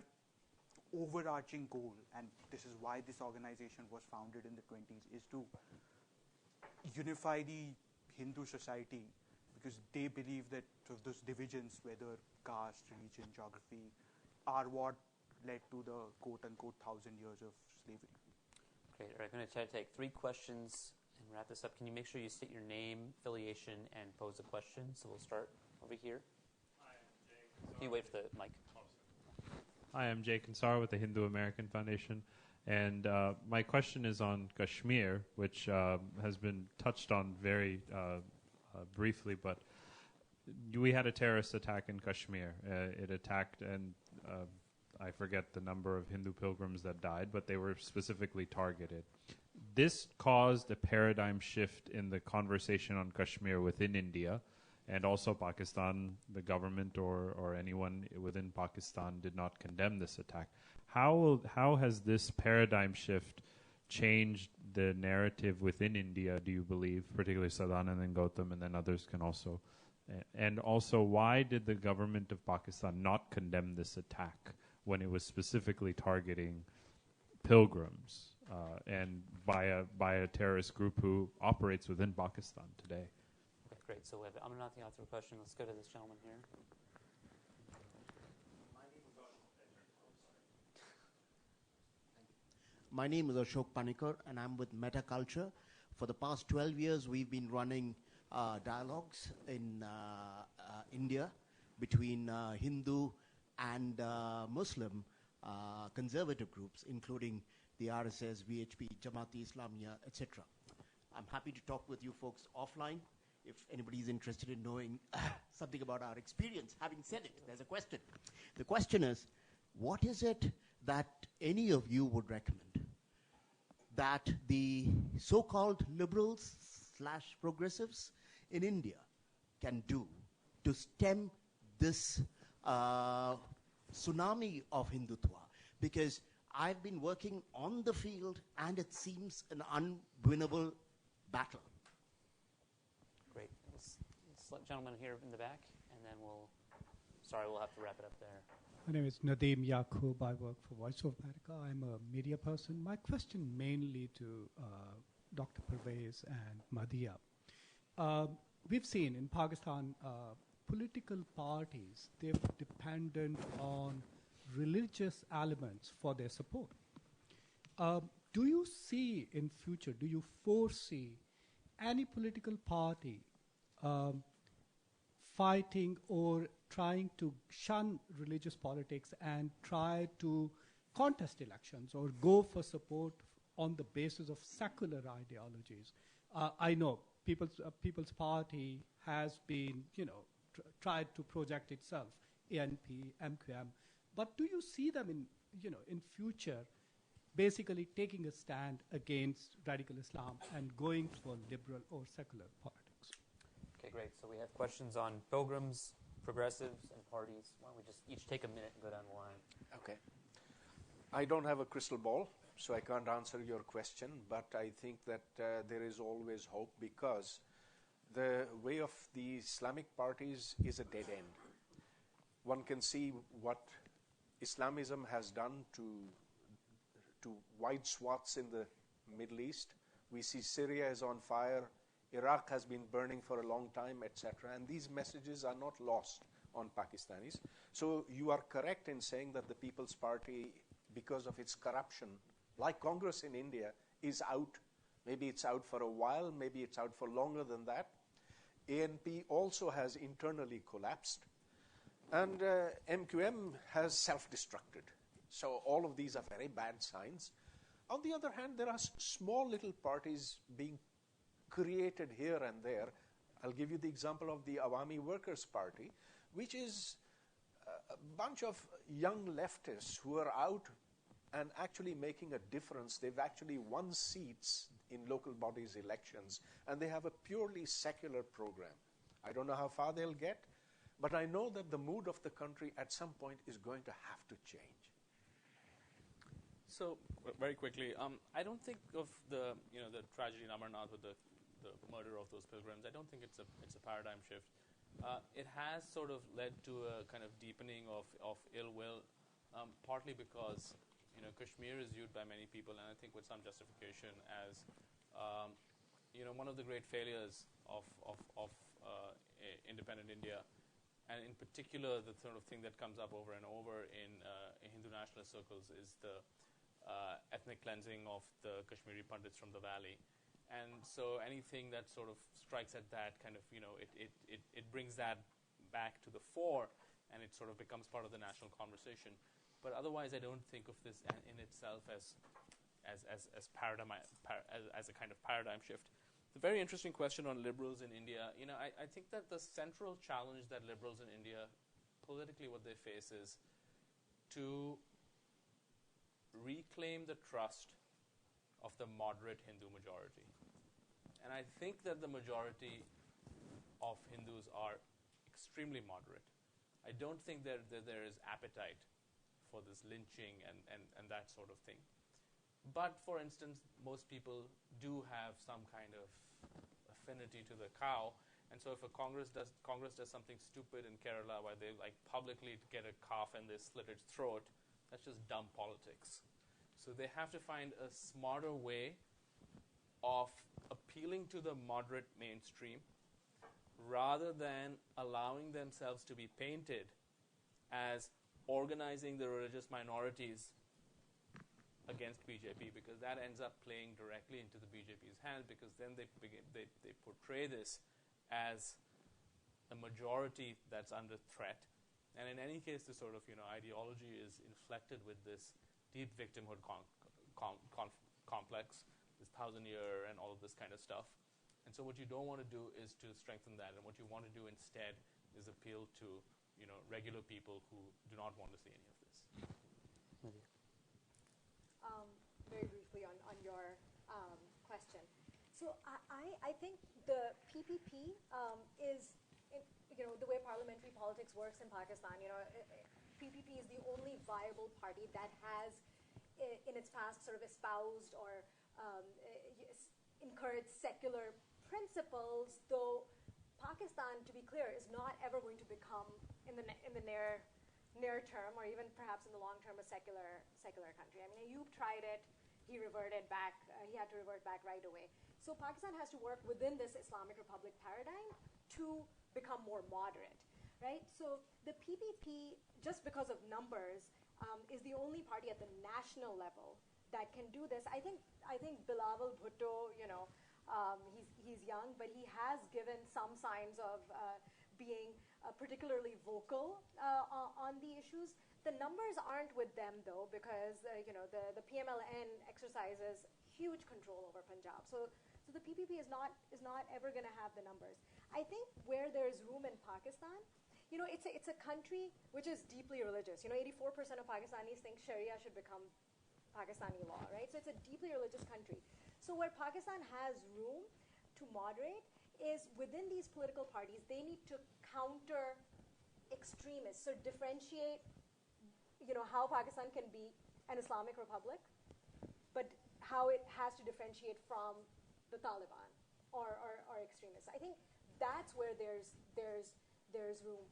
overarching goal, and this is why this organization was founded in the 1920s, is to unify the Hindu society, because they believe that those divisions, whether caste, religion, geography, are what led to the quote-unquote 1,000 years of slavery. Great. All right, I'm going to try to take 3 questions and wrap this up. Can you make sure you state your name, affiliation, and pose a question? So we'll start over here. Hi, I'm Jay. Can you wait for the mic? Hi, I'm Jay Kansar with the Hindu American Foundation. And my question is on Kashmir, which has been touched on very briefly, but we had a terrorist attack in Kashmir. It attacked, and I forget the number of Hindu pilgrims that died, but they were specifically targeted. This caused a paradigm shift in the conversation on Kashmir within India, and also Pakistan. The government or anyone within Pakistan did not condemn this attack. How has this paradigm shift changed the narrative within India, do you believe, particularly Sadanand and Gautam, and then others can also... And also, why did the government of Pakistan not condemn this attack when it was specifically targeting pilgrims and by a terrorist group who operates within Pakistan today? Okay, great. So we have Amarnath to answer a question. Let's go to this gentleman here. My name is Ashok Panikar, and I'm with Mehta Culture. For the past 12 years, we've been running dialogues in India between Hindu and Muslim conservative groups, including the RSS, VHP, Jamaat-e Islamiyya, etc. I'm happy to talk with you folks offline if anybody's interested in knowing something about our experience. Having said it, there's a question. The question is, what is it that any of you would recommend that the so-called liberals / progressives in India can do to stem this tsunami of Hindutva? Because I've been working on the field, and it seems an unwinnable battle. Great. Let's let gentleman here in the back, and then we'll have to wrap it up there. My name is Nadeem Yaqub. I work for Voice of America. I'm a media person. My question mainly to Dr. Pervez and Madiha. We've seen in Pakistan political parties, they're dependent on religious elements for their support. Do you see in future, do you foresee any political party fighting or trying to shun religious politics and try to contest elections or go for support on the basis of secular ideologies? I know People's Party has been, tried to project itself, ANP, MQM, but do you see them in future basically taking a stand against radical Islam and going for liberal or secular politics? Okay, great. So we have questions on pilgrims, progressives, and parties. Why don't we just each take a minute and go down the line? Okay. I don't have a crystal ball, so I can't answer your question, but I think that there is always hope because the way of the Islamic parties is a dead end. One can see what Islamism has done to wide swaths in the Middle East. We see Syria is on fire, Iraq has been burning for a long time, etc. And these messages are not lost on Pakistanis. So you are correct in saying that the People's Party, because of its corruption, like Congress in India, is out. Maybe it's out for a while, maybe it's out for longer than that. ANP also has internally collapsed. And MQM has self-destructed. So all of these are very bad signs. On the other hand, there are small little parties being created here and there. I'll give you the example of the Awami Workers' Party, which is a bunch of young leftists who are out and actually making a difference. They've actually won seats in local bodies elections, and they have a purely secular program. I don't know how far they'll get, but I know that the mood of the country at some point is going to have to change. So very quickly, I don't think of the tragedy in Amarnath with the murder of those pilgrims. I don't think it's a paradigm shift. It has sort of led to a kind of deepening of ill will, partly because Kashmir is viewed by many people, and I think with some justification, as one of the great failures of independent India. And in particular, the sort of thing that comes up over and over in Hindu nationalist circles is the ethnic cleansing of the Kashmiri Pandits from the valley. And so anything that sort of strikes at that kind of, it brings that back to the fore, and it sort of becomes part of the national conversation. But otherwise, I don't think of this in itself as a kind of paradigm shift. The very interesting question on liberals in India, I think that the central challenge that liberals in India, politically what they face is to reclaim the trust of the moderate Hindu majority. And I think that the majority of Hindus are extremely moderate. I don't think that there is appetite for this lynching and that sort of thing. But, for instance, most people do have some kind of affinity to the cow, and so if Congress does something stupid in Kerala where they publicly get a calf and they slit its throat, that's just dumb politics. So they have to find a smarter way of appealing to the moderate mainstream rather than allowing themselves to be painted as organizing the religious minorities against BJP, because that ends up playing directly into the BJP's hand, because then they portray this as a majority that's under threat. And in any case, the sort of ideology is inflected with this deep victimhood complex, this 1,000-year and all of this kind of stuff. And so what you don't want to do is to strengthen that, and what you want to do instead is appeal to regular people who do not want to see any of this. Very briefly on your question. So I think the PPP is, the way parliamentary politics works in Pakistan, PPP is the only viable party that has in its past sort of espoused or encouraged secular principles, though Pakistan, to be clear, is not ever going to become in the near term, or even perhaps in the long term, a secular country. I mean, Ayub tried it. He reverted back. He had to revert back right away. So Pakistan has to work within this Islamic Republic paradigm to become more moderate, right? So the PPP, just because of numbers, is the only party at the national level that can do this. I think Bilawal Bhutto, he's young, but he has given some signs of being particularly vocal on the issues. The numbers aren't with them, though, because the PMLN exercises huge control over Punjab. So the PPP is not ever going to have the numbers. I think where there's room in Pakistan, it's a country which is deeply religious. 84% of Pakistanis think Sharia should become Pakistani law, right? So it's a deeply religious country. So where Pakistan has room to moderate is within these political parties, they need to counter extremists, so differentiate, how Pakistan can be an Islamic republic, but how it has to differentiate from the Taliban or extremists. I think that's where there's room,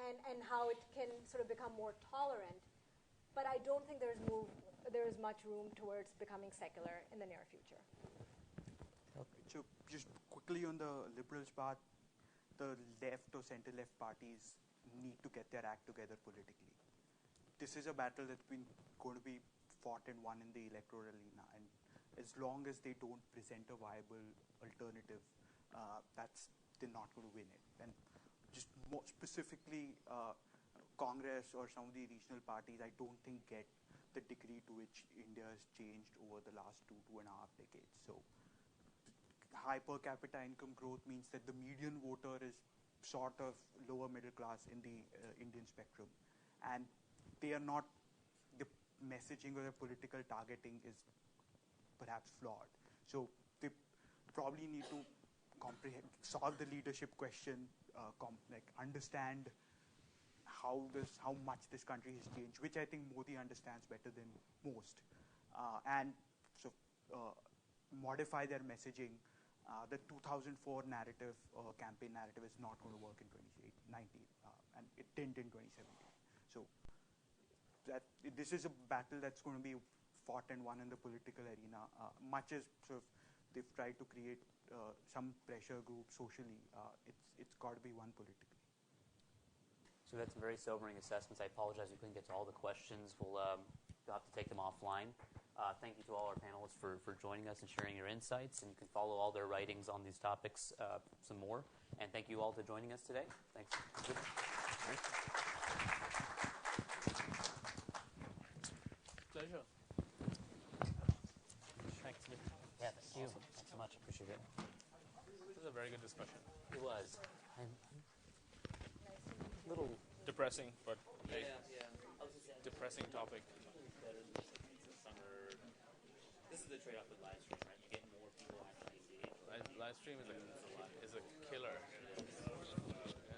and how it can sort of become more tolerant. But I don't think there is much room towards becoming secular in the near future. So just quickly on the liberals' part, the left or center-left parties need to get their act together politically. This is a battle that's been going to be fought and won in the electoral arena, and as long as they don't present a viable alternative, they're not going to win it. And just more specifically, Congress or some of the regional parties, I don't think get the degree to which India has changed over the last 2.5 decades. So high per capita income growth means that the median voter is sort of lower middle class in the Indian spectrum, and they are not, the messaging or the political targeting is perhaps flawed. So they probably need to solve the leadership question, understand how much this country has changed, which I think Modi understands better than most, and so modify their messaging. The 2004 narrative, campaign narrative, is not going to work in 2019, and it didn't in 2017. So this is a battle that's going to be fought and won in the political arena. Much as sort of they've tried to create some pressure group socially, it's got to be won politically. So that's very sobering assessments. I apologize we couldn't get to all the questions. We'll have to take them offline. Thank you to all our panelists for joining us and sharing your insights. And you can follow all their writings on these topics some more. And thank you all for joining us today. Thanks. Pleasure. Thanks. Yeah, thank you. Thanks so much. Appreciate it. This is a very good discussion. It was. I'm a little depressing, but depressing topic. This is the trade-off with live stream, right? You get more people actually engaged. Live stream is a killer.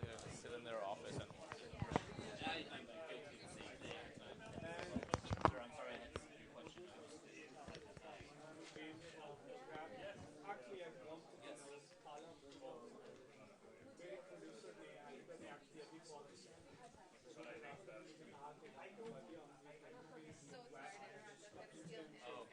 Just sit in their office and watch it. I'm guilty of the same thing. Sir, I'm sorry, I had to see your question. Actually, I've come to this column for very producer they actually every policy. So sorry to interrupt, but still.